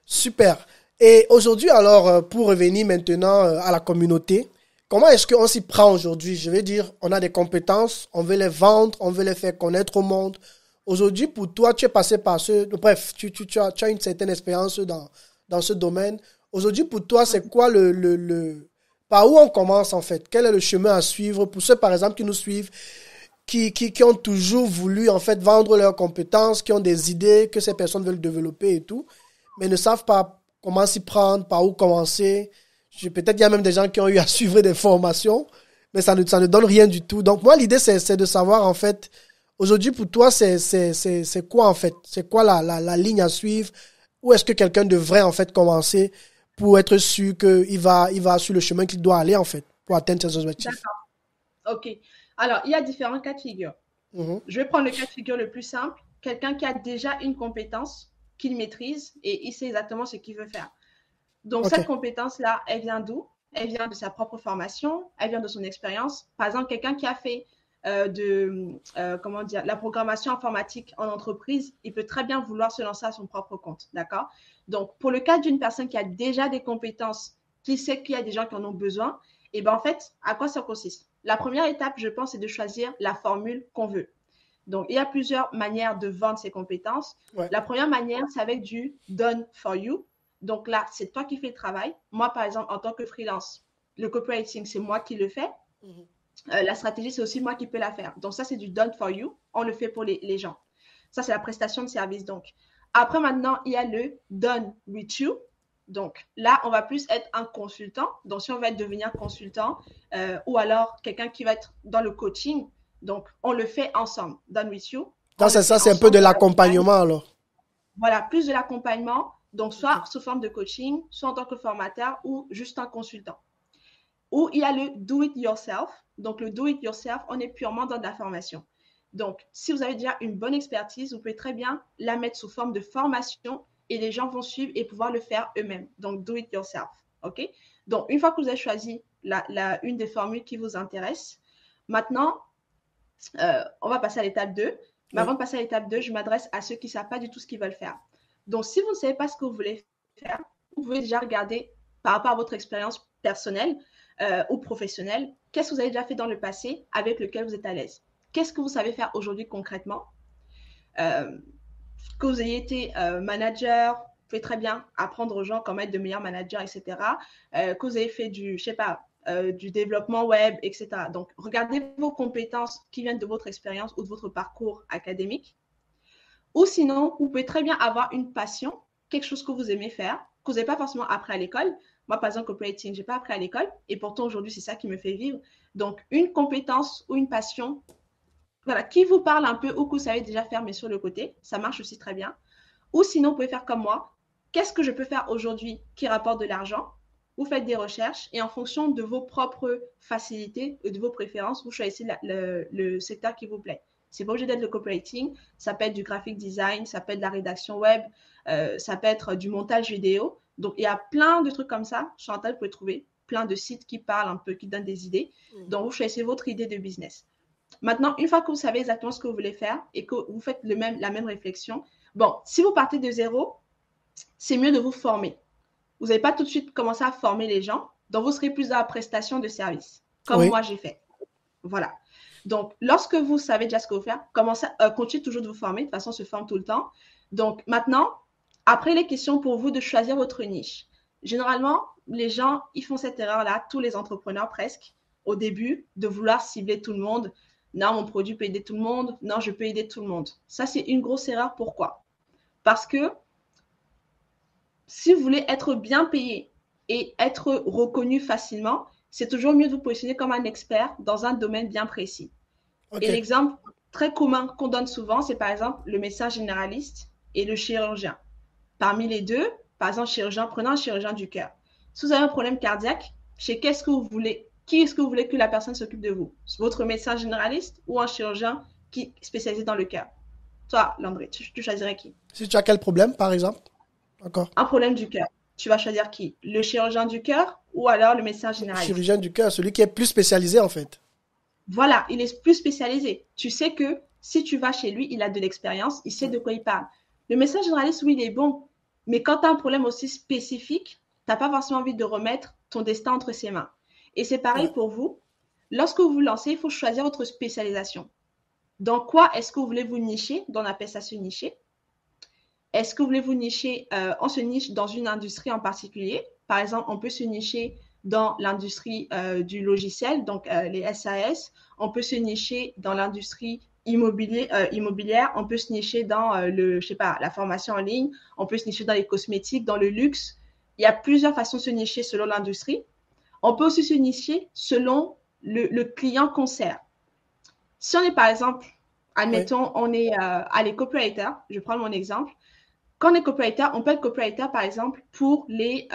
Super. Et aujourd'hui, alors, pour revenir maintenant à la communauté, comment est-ce qu'on s'y prend aujourd'hui? Je veux dire, on a des compétences, on veut les vendre, on veut les faire connaître au monde. Aujourd'hui, pour toi, tu es passé par ce... Bref, tu as une certaine expérience dans ce domaine. Aujourd'hui, pour toi, c'est quoi par où on commence en fait? Quel est le chemin à suivre pour ceux, par exemple, qui nous suivent, qui ont toujours voulu en fait vendre leurs compétences, qui ont des idées que ces personnes veulent développer et tout, mais ne savent pas comment s'y prendre, par où commencer. Peut-être il y a même des gens qui ont eu à suivre des formations, mais ça ne donne rien du tout. Donc moi, l'idée, c'est de savoir en fait, aujourd'hui pour toi, c'est quoi en fait? C'est quoi la ligne à suivre? Où est-ce que quelqu'un devrait en fait commencer pour être sûr qu'il va sur le chemin qu'il doit aller en fait, pour atteindre ses objectifs? D'accord. OK. Alors, il y a différents cas de figure. Mhm. Je vais prendre le cas de figure le plus simple. Quelqu'un qui a déjà une compétence qu'il maîtrise et il sait exactement ce qu'il veut faire. Donc, Ok, cette compétence-là, elle vient d'où? Elle vient de sa propre formation, elle vient de son expérience. Par exemple, quelqu'un qui a fait comment dire, la programmation informatique en entreprise, il peut très bien vouloir se lancer à son propre compte, d'accord? Donc, pour le cas d'une personne qui a déjà des compétences, qui sait qu'il y a des gens qui en ont besoin, et ben en fait, à quoi ça consiste? la première étape, je pense, c'est de choisir la formule qu'on veut. Donc, il y a plusieurs manières de vendre ses compétences. Ouais. La première manière, c'est avec du done for you. Donc là, c'est toi qui fais le travail. Moi, par exemple, en tant que freelance, le copywriting, c'est moi qui le fais. La stratégie, c'est aussi moi qui peux la faire. Donc ça, c'est du done for you. On le fait pour les gens. Ça, c'est la prestation de service. Donc, après, maintenant, il y a le done with you. Donc là, on va plus être un consultant. Donc, si on va devenir consultant ou alors quelqu'un qui va être dans le coaching, donc on le fait ensemble. Done with you. Donc, c'est ça, c'est un peu de l'accompagnement alors. Voilà, plus de l'accompagnement. Donc, soit sous forme de coaching, soit en tant que formateur ou juste un consultant. Ou il y a le do it yourself. Donc, le do it yourself, on est purement dans de la formation. Donc, si vous avez déjà une bonne expertise, vous pouvez très bien la mettre sous forme de formation et les gens vont suivre et pouvoir le faire eux-mêmes. Donc, do it yourself. OK? Donc, une fois que vous avez choisi une des formules qui vous intéresse, maintenant, on va passer à l'étape 2. Mais avant de passer à l'étape 2, je m'adresse à ceux qui ne savent pas du tout ce qu'ils veulent faire. Donc, si vous ne savez pas ce que vous voulez faire, vous pouvez déjà regarder par rapport à votre expérience personnelle ou professionnelle, qu'est-ce que vous avez déjà fait dans le passé avec lequel vous êtes à l'aise? Qu'est-ce que vous savez faire aujourd'hui concrètement? Que vous ayez été manager, vous pouvez très bien apprendre aux gens comment être de meilleurs managers, etc. Que vous ayez fait du, je sais pas, du développement web, etc. Donc, regardez vos compétences qui viennent de votre expérience ou de votre parcours académique. Ou sinon, vous pouvez très bien avoir une passion, quelque chose que vous aimez faire, que vous n'avez pas forcément appris à l'école. Moi, par exemple, copywriting, je n'ai pas appris à l'école et pourtant, aujourd'hui, c'est ça qui me fait vivre. Donc, une compétence ou une passion, voilà, qui vous parle un peu ou que vous savez déjà faire, mais sur le côté, ça marche aussi très bien. Ou sinon, vous pouvez faire comme moi. Qu'est-ce que je peux faire aujourd'hui qui rapporte de l'argent? Vous faites des recherches et en fonction de vos propres facilités et de vos préférences, vous choisissez le secteur qui vous plaît. C'est pas obligé d'être le copywriting, ça peut être du graphic design, ça peut être de la rédaction web, ça peut être du montage vidéo. Donc, il y a plein de trucs comme ça. Chantal, vous pouvez trouver plein de sites qui parlent un peu, qui donnent des idées. Donc, vous choisissez votre idée de business. Maintenant, une fois que vous savez exactement ce que vous voulez faire et que vous faites la même réflexion, bon, si vous partez de zéro, c'est mieux de vous former. Vous n'allez pas tout de suite commencer à former les gens, donc vous serez plus dans la prestation de service, comme moi j'ai fait. Voilà. Donc, lorsque vous savez déjà ce que vous faire, continuez toujours de vous former. De toute façon, on se forme tout le temps. Donc, maintenant, après les questions pour vous de choisir votre niche. Généralement, les gens, ils font cette erreur-là, tous les entrepreneurs presque, au début, de vouloir cibler tout le monde. Non, mon produit peut aider tout le monde. Non, je peux aider tout le monde. Ça, c'est une grosse erreur. Pourquoi? Parce que si vous voulez être bien payé et être reconnu facilement, c'est toujours mieux de vous positionner comme un expert dans un domaine bien précis. Okay. Et l'exemple très commun qu'on donne souvent, c'est par exemple le médecin généraliste et le chirurgien. Parmi les deux, par exemple, prenons un chirurgien du cœur. Si vous avez un problème cardiaque, qui est-ce que vous voulez que la personne s'occupe de vous? Votre médecin généraliste ou un chirurgien qui est spécialisé dans le cœur? Toi, Landry, tu choisirais qui? Si tu as quel problème, par exemple? Encore. Un problème du cœur. Tu vas choisir qui? Le chirurgien du cœur ou alors le médecin généraliste? Le chirurgien du cœur, celui qui est plus spécialisé en fait. Voilà, il est plus spécialisé. Tu sais que si tu vas chez lui, il a de l'expérience, il sait de quoi il parle. Le médecin généraliste, oui, il est bon. Mais quand tu as un problème aussi spécifique, tu n'as pas forcément envie de remettre ton destin entre ses mains. Et c'est pareil pour vous. Lorsque vous vous lancez, il faut choisir votre spécialisation. Dans quoi est-ce que vous voulez vous nicher? On appelle ça se nicher. Est-ce que vous voulez vous nicher? On se niche dans une industrie en particulier. Par exemple, on peut se nicher dans l'industrie du logiciel, donc les SAS. On peut se nicher dans l'industrie immobilière. On peut se nicher dans la formation en ligne. On peut se nicher dans les cosmétiques, dans le luxe. Il y a plusieurs façons de se nicher selon l'industrie. On peut aussi se nicher selon le client qu'on sert. Si on est, par exemple, admettons, on est les copywriters, je prends mon exemple. Quand on est copywriter, on peut être copywriter, par exemple, pour les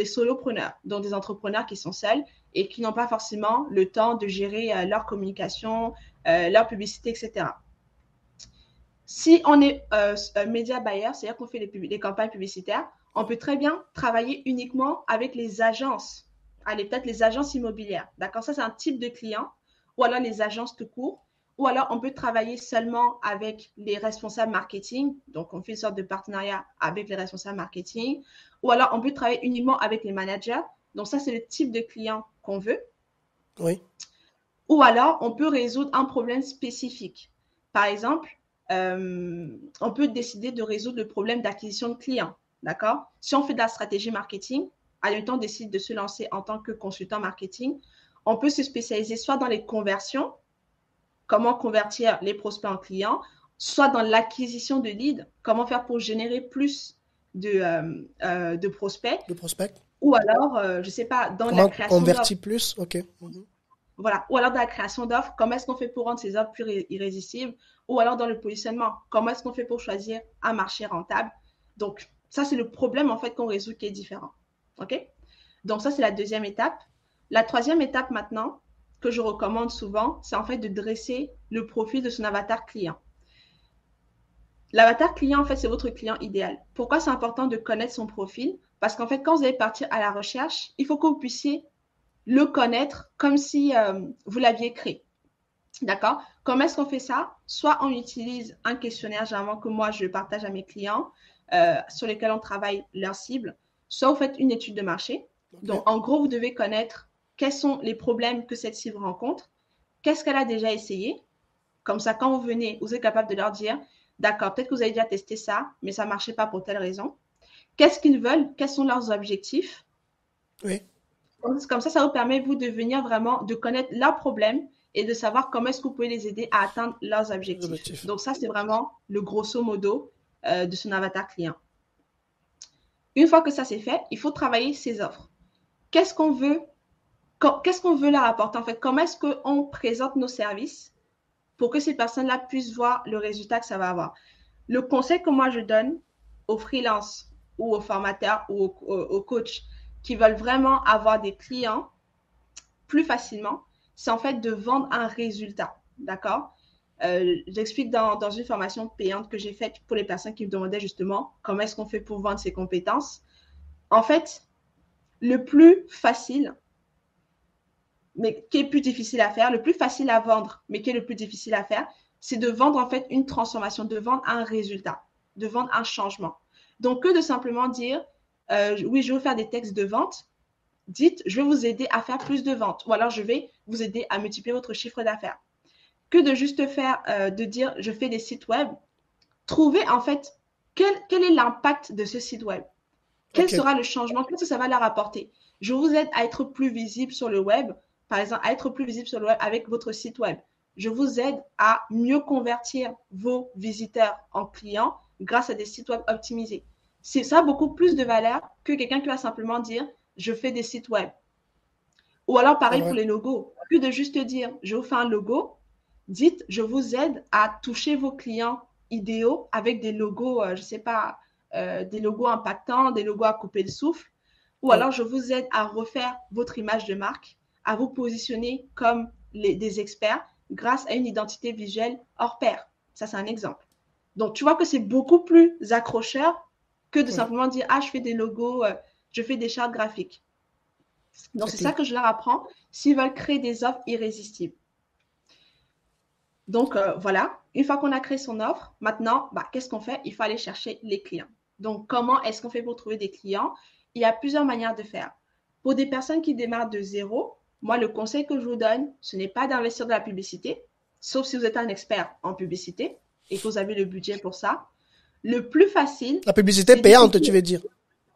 solopreneurs, donc des entrepreneurs qui sont seuls et qui n'ont pas forcément le temps de gérer leur communication, leur publicité, etc. Si on est media buyer, c'est-à-dire qu'on fait les campagnes publicitaires, on peut très bien travailler uniquement avec les agences. Allez, peut-être les agences immobilières. D'accord? Ça, c'est un type de client. Ou alors les agences tout court. Ou alors, on peut travailler seulement avec les responsables marketing. Donc, on fait une sorte de partenariat avec les responsables marketing. Ou alors, on peut travailler uniquement avec les managers. Donc, ça, c'est le type de client qu'on veut. Oui. Ou alors, on peut résoudre un problème spécifique. Par exemple, on peut décider de résoudre le problème d'acquisition de clients. D'accord? Si on fait de la stratégie marketing, admettons, on décide de se lancer en tant que consultant marketing, on peut se spécialiser soit dans les conversions, comment convertir les prospects en clients, soit dans l'acquisition de leads, comment faire pour générer plus de prospects. De prospect. Ou alors, je ne sais pas, dans Comment la création d'offres. convertir plus? Ok. Voilà. Ou alors dans la création d'offres, comment est-ce qu'on fait pour rendre ces offres plus irrésistibles? Ou alors dans le positionnement, comment est-ce qu'on fait pour choisir un marché rentable? Donc, ça, c'est le problème en fait qu'on résout qui est différent. OK? Donc, ça, c'est la deuxième étape. La troisième étape maintenant, que je recommande souvent, c'est en fait de dresser le profil de son avatar client. L'avatar client, en fait, c'est votre client idéal. Pourquoi c'est important de connaître son profil? Parce qu'en fait, quand vous allez partir à la recherche, il faut que vous puissiez le connaître comme si vous l'aviez créé. D'accord? Comment est-ce qu'on fait ça? Soit on utilise un questionnaire, généralement, que moi, je partage à mes clients, sur lesquels on travaille leur cible. Soit vous faites une étude de marché. Okay. Donc, en gros, vous devez connaître quels sont les problèmes que cette cible rencontre, qu'est-ce qu'elle a déjà essayé. Comme ça, quand vous venez, vous êtes capable de leur dire, d'accord, peut-être que vous avez déjà testé ça, mais ça ne marchait pas pour telle raison. Qu'est-ce qu'ils veulent? Quels sont leurs objectifs? Oui. Comme ça vous permet, vous, de venir vraiment, de connaître leurs problèmes et de savoir comment est-ce que vous pouvez les aider à atteindre leurs objectifs. Donc, ça, c'est vraiment le grosso modo de son avatar client. Une fois que ça, c'est fait, il faut travailler ses offres. Qu'est-ce qu'on veut leur apporter en fait? Comment est-ce qu'on présente nos services pour que ces personnes-là puissent voir le résultat que ça va avoir? Le conseil que moi, je donne aux freelances ou aux formateurs ou aux coachs qui veulent vraiment avoir des clients plus facilement, c'est en fait de vendre un résultat. D'accord? J'explique dans une formation payante que j'ai faite pour les personnes qui me demandaient justement comment est-ce qu'on fait pour vendre ses compétences. En fait, le plus facile, mais qui est plus difficile à faire, le plus facile à vendre, mais qui est le plus difficile à faire, c'est de vendre en fait une transformation, de vendre un résultat, de vendre un changement. Donc, que de simplement dire, oui, je veux faire des textes de vente, dites, je vais vous aider à faire plus de ventes, ou alors je vais vous aider à multiplier votre chiffre d'affaires. Que de juste faire, de dire, je fais des sites web, trouvez en fait quel est l'impact de ce site web. Quel sera le changement? Qu'est-ce que ça va leur apporter? Je vous aide à être plus visible sur le web, par exemple, à être plus visible sur le web avec votre site web. Je vous aide à mieux convertir vos visiteurs en clients grâce à des sites web optimisés. Ça a beaucoup plus de valeur que quelqu'un qui va simplement dire « je fais des sites web ». Ou alors, pareil pour les logos. Plus de juste dire « je vous fais un logo », dites « je vous aide à toucher vos clients idéaux avec des logos, je ne sais pas, des logos impactants, des logos à couper le souffle. » Ou alors, je vous aide à refaire votre image de marque, à vous positionner comme des experts grâce à une identité visuelle hors pair. Ça, c'est un exemple. Donc, tu vois que c'est beaucoup plus accrocheur que de simplement dire « ah, je fais des logos, je fais des chartes graphiques ». Donc, c'est ça que je leur apprends s'ils veulent créer des offres irrésistibles. Donc, voilà. Une fois qu'on a créé son offre, maintenant, qu'est-ce qu'on fait? Il faut aller chercher les clients. Donc, comment est-ce qu'on fait pour trouver des clients? Il y a plusieurs manières de faire. Pour des personnes qui démarrent de zéro, moi, le conseil que je vous donne, ce n'est pas d'investir dans la publicité, sauf si vous êtes un expert en publicité et que vous avez le budget pour ça. Le plus facile… La publicité payante, tu veux dire?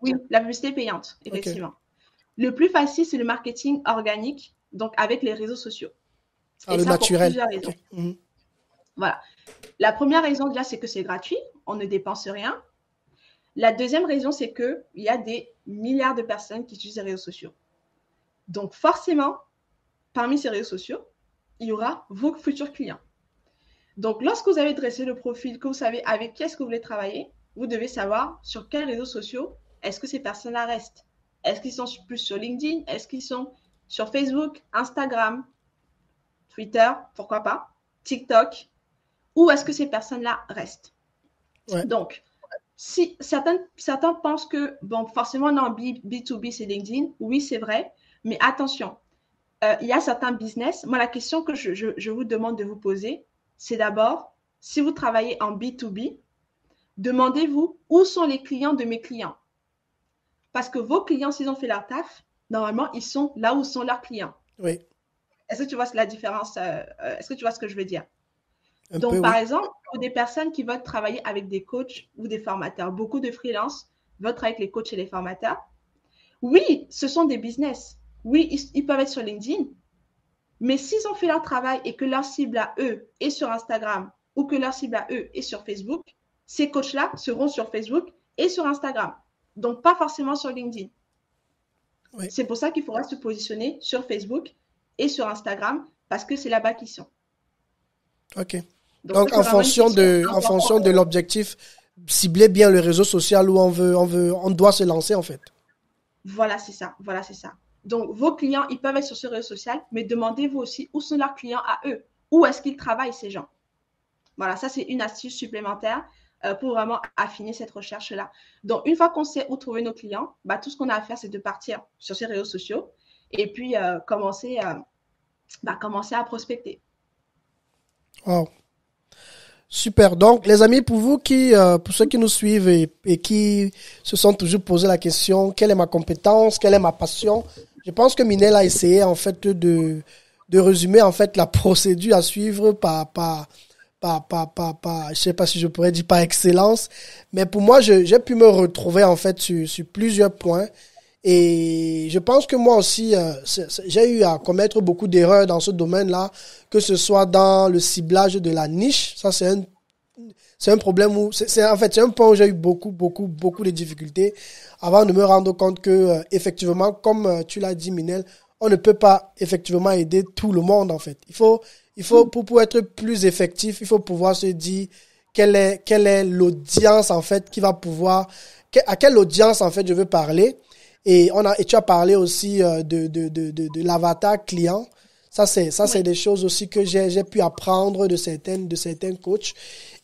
Oui, la publicité payante, effectivement. Okay. Le plus facile, c'est le marketing organique, donc avec les réseaux sociaux. Et le ça, naturel. Pour plusieurs raisons. Okay. Voilà. La première raison, déjà, c'est que c'est gratuit. On ne dépense rien. La deuxième raison, c'est qu'il y a des milliards de personnes qui utilisent les réseaux sociaux. Donc, forcément, parmi ces réseaux sociaux, il y aura vos futurs clients. Donc, lorsque vous avez dressé le profil, que vous savez avec qui est-ce que vous voulez travailler, vous devez savoir sur quels réseaux sociaux est-ce que ces personnes-là restent. Est-ce qu'ils sont plus sur LinkedIn? Est-ce qu'ils sont sur Facebook, Instagram, Twitter, pourquoi pas, TikTok? Où est-ce que ces personnes-là restent? Ouais. Donc, si certains pensent que, bon, forcément, non, B2B, c'est LinkedIn. Oui, c'est vrai. Mais attention, il y a certains business. Moi, la question que je vous demande de vous poser, c'est d'abord, si vous travaillez en B2B, demandez-vous où sont les clients de mes clients. Parce que vos clients, s'ils ont fait leur taf, normalement, ils sont là où sont leurs clients. Oui. Est-ce que tu vois la différence? Est-ce que tu vois ce que je veux dire? peu, Donc, par oui. exemple, pour des personnes qui veulent travailler avec des coachs ou des formateurs, beaucoup de freelances veulent travailler avec les coachs et les formateurs. Oui, ce sont des business. Oui, ils peuvent être sur LinkedIn. Mais s'ils ont fait leur travail et que leur cible à eux est sur Instagram ou que leur cible à eux est sur Facebook, ces coachs-là seront sur Facebook et sur Instagram. Donc, pas forcément sur LinkedIn. Oui. C'est pour ça qu'il faudra se positionner sur Facebook et sur Instagram parce que c'est là-bas qu'ils sont. OK. Donc, Donc, ça, c'est vraiment une question en fonction de l'objectif, cibler bien le réseau social où on doit se lancer, en fait. Voilà, c'est ça. Voilà, c'est ça. Donc, vos clients, ils peuvent être sur ce réseau social, mais demandez-vous aussi où sont leurs clients à eux. Où est-ce qu'ils travaillent, ces gens? Voilà, ça, c'est une astuce supplémentaire pour vraiment affiner cette recherche-là. Donc, une fois qu'on sait où trouver nos clients, bah, tout ce qu'on a à faire, c'est de partir sur ces réseaux sociaux et puis commencer à prospecter. Wow. Super. Donc, les amis, pour ceux qui nous suivent et qui se sont toujours posé la question, quelle est ma compétence, quelle est ma passion? Je pense que Minel a essayé, en fait, de résumer, en fait, la procédure à suivre je sais pas si je pourrais dire par excellence, mais pour moi, j'ai pu me retrouver, en fait, sur plusieurs points. Et je pense que moi aussi, j'ai eu à commettre beaucoup d'erreurs dans ce domaine-là, que ce soit dans le ciblage de la niche. Ça, c'est un problème où, en fait, c'est un point où j'ai eu beaucoup de difficultés avant de me rendre compte que, effectivement, comme tu l'as dit, Minel, on ne peut pas effectivement aider tout le monde, en fait. Pour être plus effectif, il faut pouvoir se dire quelle est l'audience, en fait, qui va pouvoir, à quelle audience, en fait, je veux parler. Et tu as parlé aussi de l'avatar client. Ça, c'est des choses aussi que j'ai pu apprendre de certains coachs.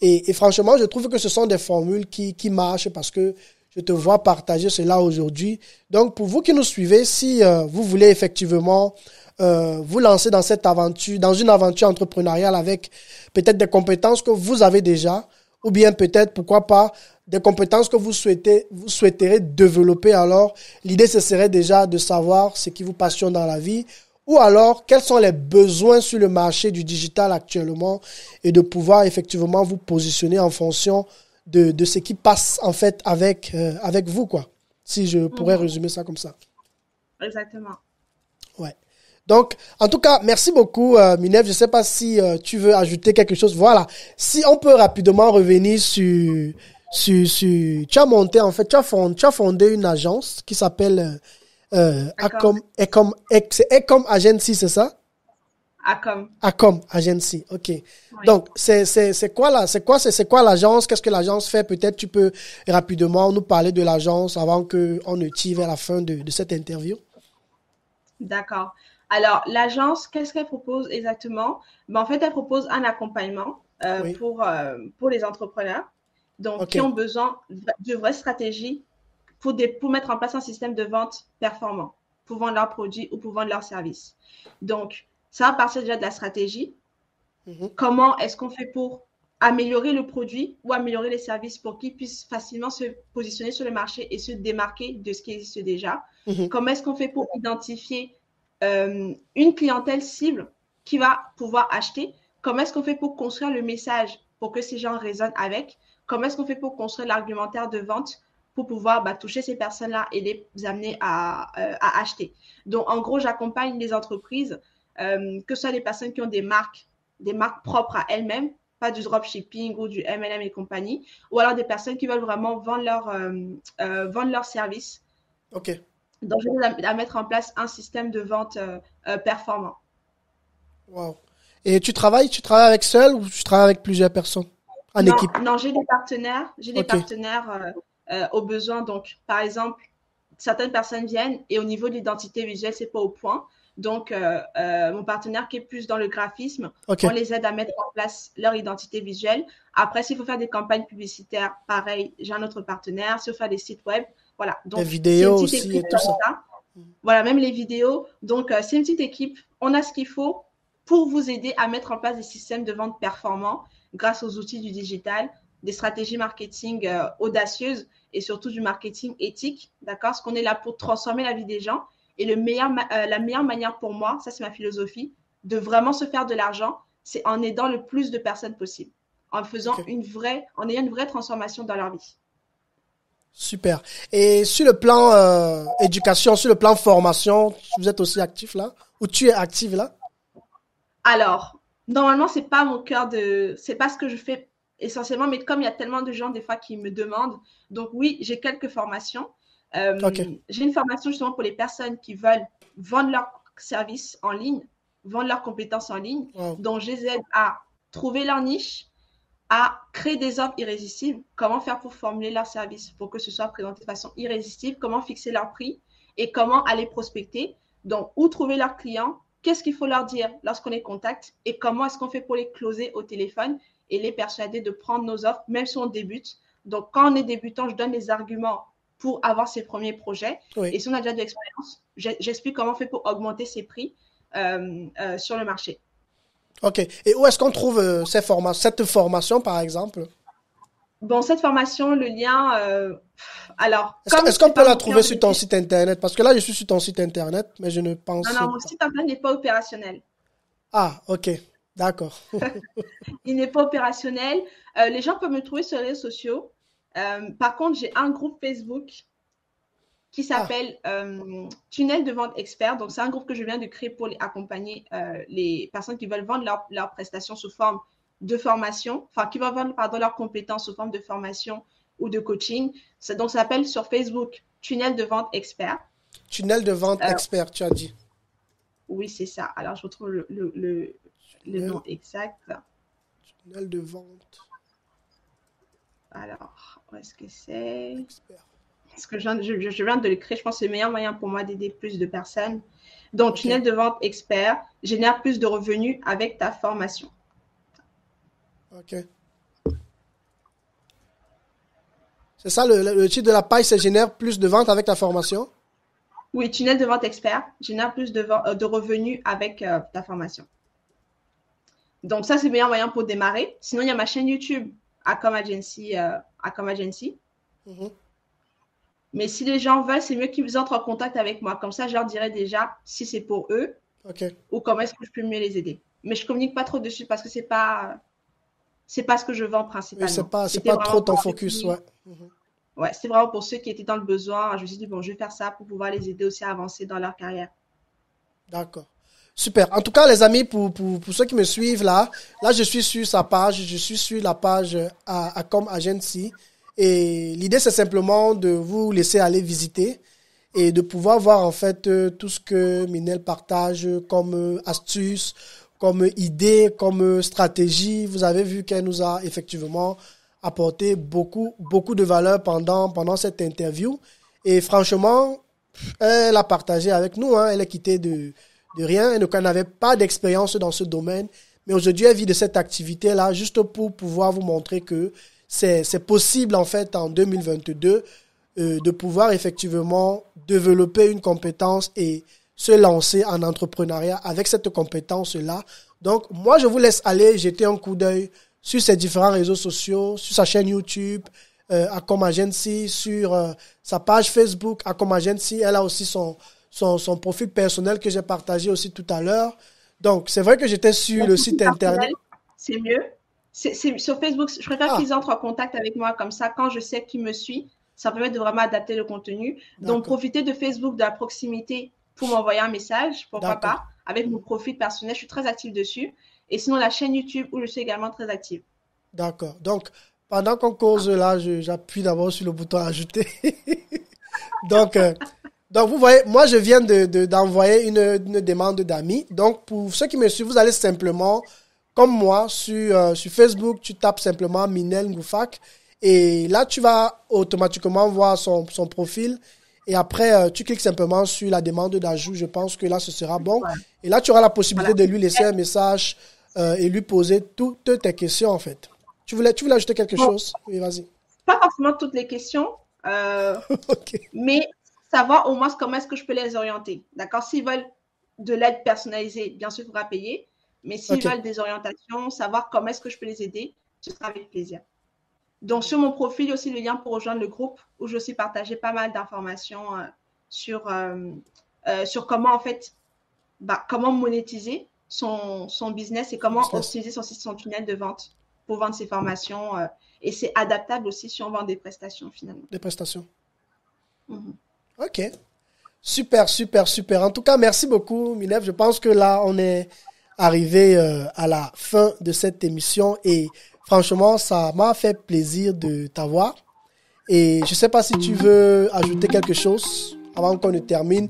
Et franchement, je trouve que ce sont des formules qui marchent parce que je te vois partager cela aujourd'hui. Donc, pour vous qui nous suivez, si vous voulez effectivement vous lancer dans une aventure entrepreneuriale avec peut-être des compétences que vous avez déjà, ou bien peut-être, pourquoi pas, des compétences que vous souhaiterez développer. Alors, l'idée, ce serait déjà de savoir ce qui vous passionne dans la vie, ou alors, quels sont les besoins sur le marché du digital actuellement, et de pouvoir effectivement vous positionner en fonction de ce qui passe, en fait, avec vous, quoi. Si je pourrais résumer ça comme ça. Exactement. Ouais. Donc, en tout cas, merci beaucoup, Minev. Je ne sais pas si tu veux ajouter quelque chose. Voilà. Si on peut rapidement revenir sur tu as monté, en fait, tu as fondé une agence qui s'appelle Acom Agency, c'est ça? Acom Agency, ok. Oui. Donc, c'est quoi l'agence? Qu'est-ce que l'agence fait? Peut-être tu peux rapidement nous parler de l'agence avant qu'on ne tire vers la fin de cette interview. D'accord. Alors, l'agence, qu'est-ce qu'elle propose exactement? En fait, elle propose un accompagnement oui. Pour les entrepreneurs donc, qui ont besoin de vraies stratégies pour mettre en place un système de vente performant pour vendre leurs produits ou pour vendre leurs services. Donc, ça va partir déjà de la stratégie. Comment est-ce qu'on fait pour améliorer le produit ou améliorer les services pour qu'ils puissent facilement se positionner sur le marché et se démarquer de ce qui existe déjà? Comment est-ce qu'on fait pour identifier une clientèle cible qui va pouvoir acheter? Comment est-ce qu'on fait pour construire le message pour que ces gens résonnent avec? Comment est-ce qu'on fait pour construire l'argumentaire de vente pour pouvoir toucher ces personnes-là et les amener à acheter? Donc, en gros, j'accompagne les entreprises, que ce soit les personnes qui ont des marques propres à elles-mêmes, pas du dropshipping ou du MLM et compagnie, ou alors des personnes qui veulent vraiment vendre leur service. OK. Donc, je vais à mettre en place un système de vente performant. Wow. Et tu travailles avec seul ou tu travailles avec plusieurs personnes en équipe? Non, j'ai des partenaires. J'ai des partenaires au besoin. Donc, par exemple, certaines personnes viennent et au niveau de l'identité visuelle, c'est pas au point. Donc, mon partenaire qui est plus dans le graphisme, on les aide à mettre en place leur identité visuelle. Après, s'il faut faire des campagnes publicitaires, pareil, j'ai un autre partenaire. S'il faut faire des sites web, voilà. Donc, les vidéos aussi et tout ça. Voilà, même les vidéos. Donc, c'est une petite équipe. On a ce qu'il faut pour vous aider à mettre en place des systèmes de vente performants grâce aux outils du digital, des stratégies marketing audacieuses et surtout du marketing éthique, d'accord? Parce qu'on est là pour transformer la vie des gens. Et la meilleure manière pour moi, ça c'est ma philosophie, de vraiment se faire de l'argent, c'est en aidant le plus de personnes possible, en faisant Ok. en ayant une vraie transformation dans leur vie. Super. Et sur le plan éducation, sur le plan formation, vous êtes aussi actif là? Ou tu es active là? Alors, normalement, c'est pas ce que je fais essentiellement, mais comme il y a tellement de gens des fois qui me demandent, donc oui, j'ai quelques formations. Ok. J'ai une formation justement pour les personnes qui veulent vendre leurs services en ligne, vendre leurs compétences en ligne, Wow. dont je les aide à trouver leur niche, à créer des offres irrésistibles, comment faire pour formuler leur service pour que ce soit présenté de façon irrésistible, comment fixer leur prix et comment aller prospecter. Donc, où trouver leurs clients, qu'est-ce qu'il faut leur dire lorsqu'on les contacte et comment est-ce qu'on fait pour les closer au téléphone et les persuader de prendre nos offres, même si on débute. Donc, quand on est débutant, je donne les arguments pour avoir ses premiers projets. Oui. Et si on a déjà de l'expérience, j'explique comment on fait pour augmenter ses prix sur le marché. Ok. Et où est-ce qu'on trouve cette formation, par exemple? Bon, cette formation, le lien, alors, comme Est-ce qu'on c'est peut pas la mon trouver cœur de sur ton métier, site internet? Parce que là, je suis sur ton site internet, mais je ne non, pense non, mon pas. site internet n'est pas opérationnel. Ah, ok. D'accord. Il n'est pas opérationnel. Les gens peuvent me trouver sur les réseaux sociaux. Par contre, j'ai un groupe Facebook qui Ah, s'appelle Tunnel de vente expert. Donc, c'est un groupe que je viens de créer pour accompagner les personnes qui veulent vendre leurs prestations sous forme de formation, enfin, qui veulent vendre, pardon, leurs compétences sous forme de formation ou de coaching. Donc, ça s'appelle sur Facebook Tunnel de vente expert. tunnel de vente Euh, expert, tu as dit. oui, c'est ça. Alors, je retrouve le Tunnel, nom exact. tunnel de vente Alors, où est-ce que c'est? expert. Parce que je viens de le créer. Je pense que c'est le meilleur moyen pour moi d'aider plus de personnes. Donc, Ok. tunnel de vente expert génère plus de revenus avec ta formation. Ok. C'est ça le titre de la page, c'est génère plus de ventes avec la formation? Oui, tunnel de vente expert génère plus de revenus avec ta formation. Donc, ça, c'est le meilleur moyen pour démarrer. Sinon, il y a ma chaîne YouTube, Acom Agency. Acom Agency. Mhm. Mais si les gens veulent, c'est mieux qu'ils entrent en contact avec moi. Comme ça, je leur dirai déjà si c'est pour eux Ok. ou comment est-ce que je peux mieux les aider. Mais je communique pas trop dessus parce que c'est pas ce que je vends Oui, principalement. c'est C'était pas trop vraiment ton pour ceux focus, qui, ouais. Mhm. ouais, c'était vraiment pour ceux qui étaient dans le besoin. Je me suis dit, bon, je vais faire ça pour pouvoir les aider aussi à avancer dans leur carrière. D'accord. Super. En tout cas, les amis, pour ceux qui me suivent là, je suis sur sa page, je suis sur la page Acom Agency. Et l'idée, c'est simplement de vous laisser aller visiter et de pouvoir voir en fait tout ce que Minel partage comme astuces, comme idées, comme stratégie. Vous avez vu qu'elle nous a effectivement apporté beaucoup de valeur pendant cette interview. Et franchement, elle a partagé avec nous, hein, elle est quittée de rien, elle n'avait pas d'expérience dans ce domaine, mais aujourd'hui elle vit de cette activité-là juste pour pouvoir vous montrer que c'est possible en fait en 2022 de pouvoir effectivement développer une compétence et se lancer en entrepreneuriat avec cette compétence-là. Donc moi je vous laisse aller jeter un coup d'œil sur ses différents réseaux sociaux, sur sa chaîne YouTube, Acom Agency, sur sa page Facebook Acom Agency. Elle a aussi son profil personnel que j'ai partagé aussi tout à l'heure. Donc, c'est vrai que j'étais sur Mon le profil site internet. personnel, c'est mieux. Sur Facebook, je préfère Ah, qu'ils entrent en contact avec moi comme ça. Quand je sais qui me suit, ça permet de vraiment adapter le contenu. Donc, d'accord, profitez de Facebook, de la proximité pour m'envoyer un message, pourquoi d'accord, pas, avec mon profil personnel. Je suis très active dessus. Et sinon, la chaîne YouTube où je suis également très active. d'accord. Donc, pendant qu'on cause là, j'appuie d'abord sur le bouton ajouter. Donc, vous voyez, moi, je viens d'envoyer une demande d'amis. Donc, pour ceux qui me suivent, vous allez simplement, comme moi, sur Facebook, tu tapes simplement Minel Ngoufak. Et là, tu vas automatiquement voir son profil. Et après, tu cliques simplement sur la demande d'ajout. Je pense que là, ce sera bon. Voilà. Et là, tu auras la possibilité Voilà. de lui laisser un message et lui poser toutes tes questions, en fait. Tu voulais ajouter quelque Bon, chose? Oui, vas-y. pas forcément toutes les questions, Ok, mais savoir au moins comment est-ce que je peux les orienter. D'accord? S'ils veulent de l'aide personnalisée, bien sûr, il faudra payer. Mais s'ils ok, veulent des orientations, savoir comment est-ce que je peux les aider, ce sera avec plaisir. Donc, sur mon profil, il y a aussi le lien pour rejoindre le groupe où je aussi partagé pas mal d'informations sur comment, en fait, comment monétiser son business et comment optimiser son tunnel de vente pour vendre ses formations. Et c'est adaptable aussi si on vend des prestations finalement. Des prestations. Ok. Super, super, super. En tout cas, merci beaucoup, Minef. Je pense que là, on est arrivé à la fin de cette émission et franchement, ça m'a fait plaisir de t'avoir. Et je ne sais pas si tu veux ajouter quelque chose avant qu'on ne termine.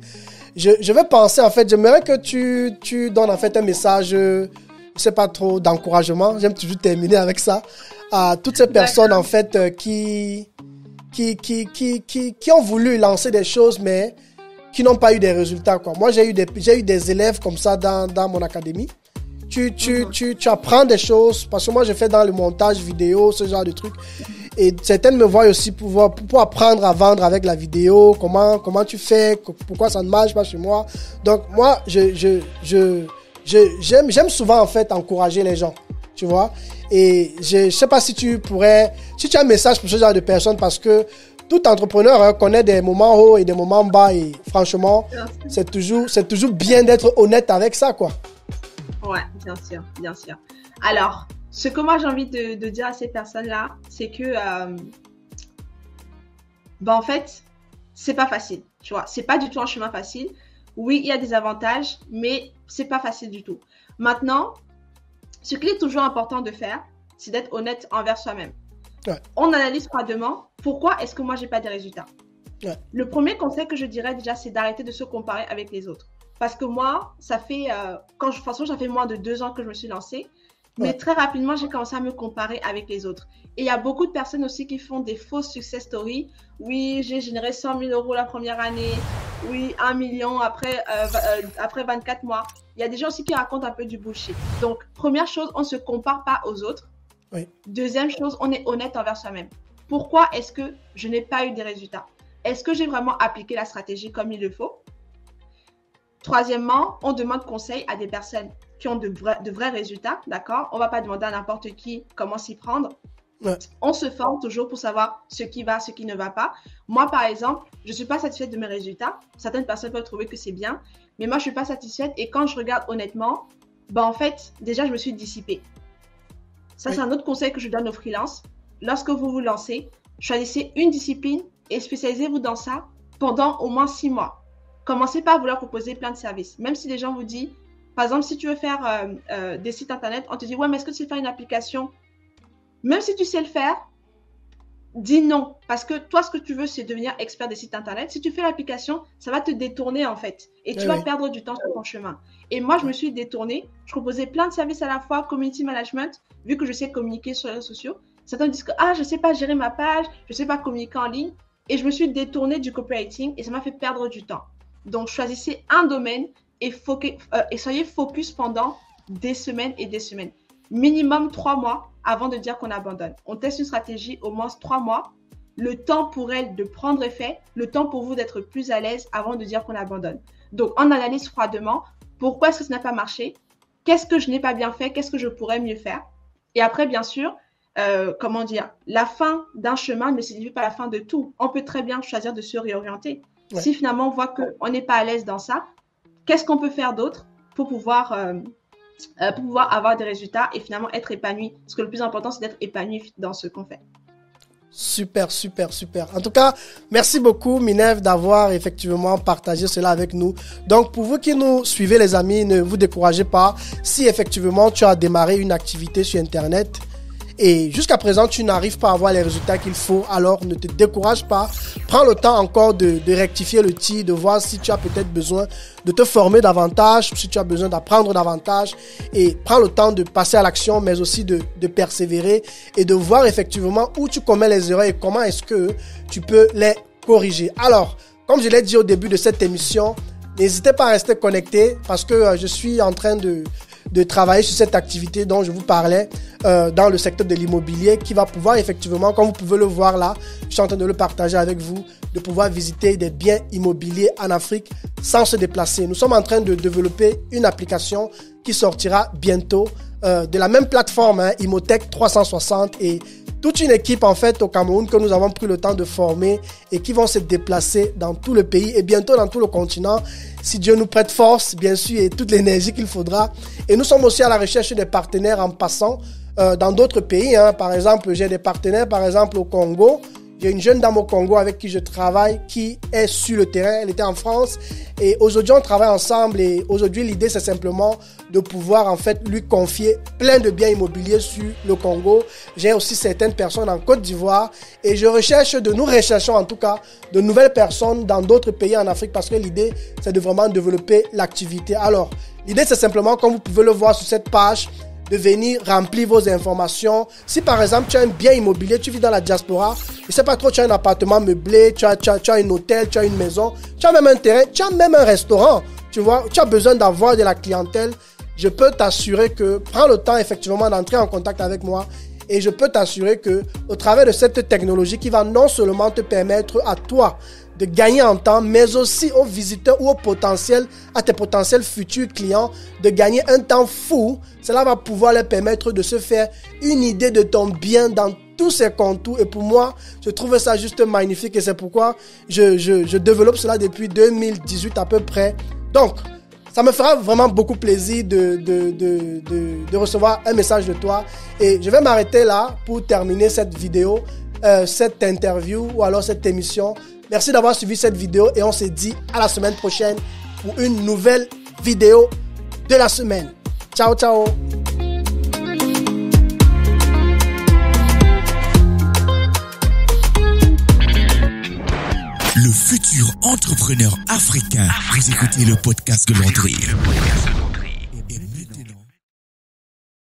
Je vais penser, en fait, j'aimerais que tu donnes en fait un message, je ne sais pas trop, d'encouragement. J'aime toujours terminer avec ça. À toutes ces personnes, en fait, qui ont voulu lancer des choses, mais qui n'ont pas eu des résultats, quoi. Moi, j'ai eu des élèves comme ça dans mon académie. Tu apprends des choses, parce que moi, je fais dans le montage vidéo, ce genre de trucs. Et certaines me voient aussi pour apprendre à vendre avec la vidéo, comment tu fais, pourquoi ça ne marche pas chez moi. Donc, moi, j'aime souvent, en fait, encourager les gens, tu vois. Et je sais pas si tu as un message pour ce genre de personnes, parce que tout entrepreneur connaît des moments hauts et des moments bas, et franchement, c'est toujours bien d'être honnête avec ça, quoi. Ouais, bien sûr, bien sûr. Alors, ce que moi j'ai envie de dire à ces personnes-là, c'est que, en fait, c'est pas facile, tu vois. C'est pas du tout un chemin facile. Oui, il y a des avantages, mais c'est pas facile du tout. Maintenant, ce qu'il est toujours important de faire, c'est d'être honnête envers soi-même. Ouais. On analyse froidement pourquoi est-ce que moi j'ai pas des résultats. Ouais. Le premier conseil que je dirais déjà, c'est d'arrêter de se comparer avec les autres. Parce que moi, ça fait, de toute façon, ça fait moins de 2 ans que je me suis lancée. Mais très rapidement, j'ai commencé à me comparer avec les autres. Et il y a beaucoup de personnes aussi qui font des fausses success stories. Oui, j'ai généré 100 000 euros la première année. Oui, 1 million après 24 mois. Il y a des gens aussi qui racontent un peu du bullshit. Donc, première chose, on ne se compare pas aux autres. Oui. Deuxième chose, on est honnête envers soi-même. Pourquoi est-ce que je n'ai pas eu des résultats? Est-ce que j'ai vraiment appliqué la stratégie comme il le faut? Troisièmement, on demande conseil à des personnes qui ont de vrais résultats, d'accord? On ne va pas demander à n'importe qui comment s'y prendre. Ouais. On se forme toujours pour savoir ce qui va, ce qui ne va pas. Moi, par exemple, je ne suis pas satisfaite de mes résultats. Certaines personnes peuvent trouver que c'est bien, mais moi, je ne suis pas satisfaite. Et quand je regarde honnêtement, en fait, déjà, je me suis dissipée. Ça, c'est un autre conseil que je donne aux freelances. Lorsque vous vous lancez, choisissez une discipline et spécialisez-vous dans ça pendant au moins 6 mois. Commencez pas à vouloir proposer plein de services. Même si les gens vous disent, par exemple, si tu veux faire des sites internet, on te dit, ouais, mais est-ce que tu sais faire une application? Même si tu sais le faire, dis non. Parce que toi, ce que tu veux, c'est devenir expert des sites internet. Si tu fais l'application, ça va te détourner, en fait. Et tu vas perdre du temps sur ton chemin. Et moi, je me suis détournée. Je proposais plein de services à la fois, community management, vu que je sais communiquer sur les réseaux sociaux. Certains disent que, je ne sais pas gérer ma page, je ne sais pas communiquer en ligne. Et je me suis détournée du copywriting et ça m'a fait perdre du temps. Donc, choisissez un domaine et soyez focus pendant des semaines et des semaines. Minimum 3 mois avant de dire qu'on abandonne. On teste une stratégie au moins 3 mois. Le temps pour elle de prendre effet, le temps pour vous d'être plus à l'aise avant de dire qu'on abandonne. Donc, on analyse froidement. Pourquoi est-ce que ça n'a pas marché? Qu'est-ce que je n'ai pas bien fait? Qu'est-ce que je pourrais mieux faire? Et après, bien sûr, la fin d'un chemin ne signifie pas la fin de tout. On peut très bien choisir de se réorienter. Ouais. Si finalement on voit qu'on n'est pas à l'aise dans ça, qu'est-ce qu'on peut faire d'autre pour pouvoir avoir des résultats et finalement être épanoui? Parce que le plus important, c'est d'être épanoui dans ce qu'on fait. Super, super, super. En tout cas, merci beaucoup, Minef, d'avoir effectivement partagé cela avec nous. Donc, pour vous qui nous suivez, les amis, ne vous découragez pas. Si effectivement tu as démarré une activité sur Internet et jusqu'à présent, tu n'arrives pas à avoir les résultats qu'il faut, alors ne te décourage pas. Prends le temps encore de rectifier le tir, de voir si tu as peut-être besoin de te former davantage, si tu as besoin d'apprendre davantage. Et prends le temps de passer à l'action, mais aussi de persévérer et de voir effectivement où tu commets les erreurs et comment est-ce que tu peux les corriger. Alors, comme je l'ai dit au début de cette émission, n'hésitez pas à rester connecté parce que je suis en train de travailler sur cette activité dont je vous parlais dans le secteur de l'immobilier qui va pouvoir effectivement, comme vous pouvez le voir là, je suis en train de le partager avec vous, de pouvoir visiter des biens immobiliers en Afrique sans se déplacer. Nous sommes en train de développer une application qui sortira bientôt de la même plateforme, Imotech 360, et toute une équipe en fait au Cameroun que nous avons pris le temps de former et qui vont se déplacer dans tout le pays et bientôt dans tout le continent, si Dieu nous prête force, bien sûr, et toute l'énergie qu'il faudra. Et nous sommes aussi à la recherche des partenaires en passant dans d'autres pays. Par exemple, j'ai des partenaires, par exemple au Congo. J'ai une jeune dame au Congo avec qui je travaille, qui est sur le terrain. Elle était en France et aujourd'hui on travaille ensemble. Et aujourd'hui l'idée c'est simplement de pouvoir en fait lui confier plein de biens immobiliers sur le Congo. J'ai aussi certaines personnes en Côte d'Ivoire et nous recherchons en tout cas de nouvelles personnes dans d'autres pays en Afrique parce que l'idée c'est de vraiment développer l'activité. Alors l'idée c'est simplement, comme vous pouvez le voir sur cette page, de venir remplir vos informations. Si par exemple tu as un bien immobilier, tu vis dans la diaspora, je sais pas trop, tu as un appartement meublé, tu as un hôtel, tu as une maison, tu as même un terrain, tu as même un restaurant, tu vois, tu as besoin d'avoir de la clientèle, je peux t'assurer que, prends le temps effectivement d'entrer en contact avec moi et je peux t'assurer que au travers de cette technologie qui va non seulement te permettre à toi de gagner en temps, mais aussi aux visiteurs ou à tes potentiels futurs clients de gagner un temps fou. Cela va pouvoir leur permettre de se faire une idée de ton bien dans tous ses contours. Et pour moi, je trouve ça juste magnifique et c'est pourquoi je développe cela depuis 2018 à peu près. Donc, ça me fera vraiment beaucoup plaisir de recevoir un message de toi. Et je vais m'arrêter là pour terminer cette vidéo, cette interview ou alors cette émission. Merci d'avoir suivi cette vidéo et on se dit à la semaine prochaine pour une nouvelle vidéo de la semaine. Ciao, ciao. Le futur entrepreneur africain. Vous écoutez le podcast de l'André.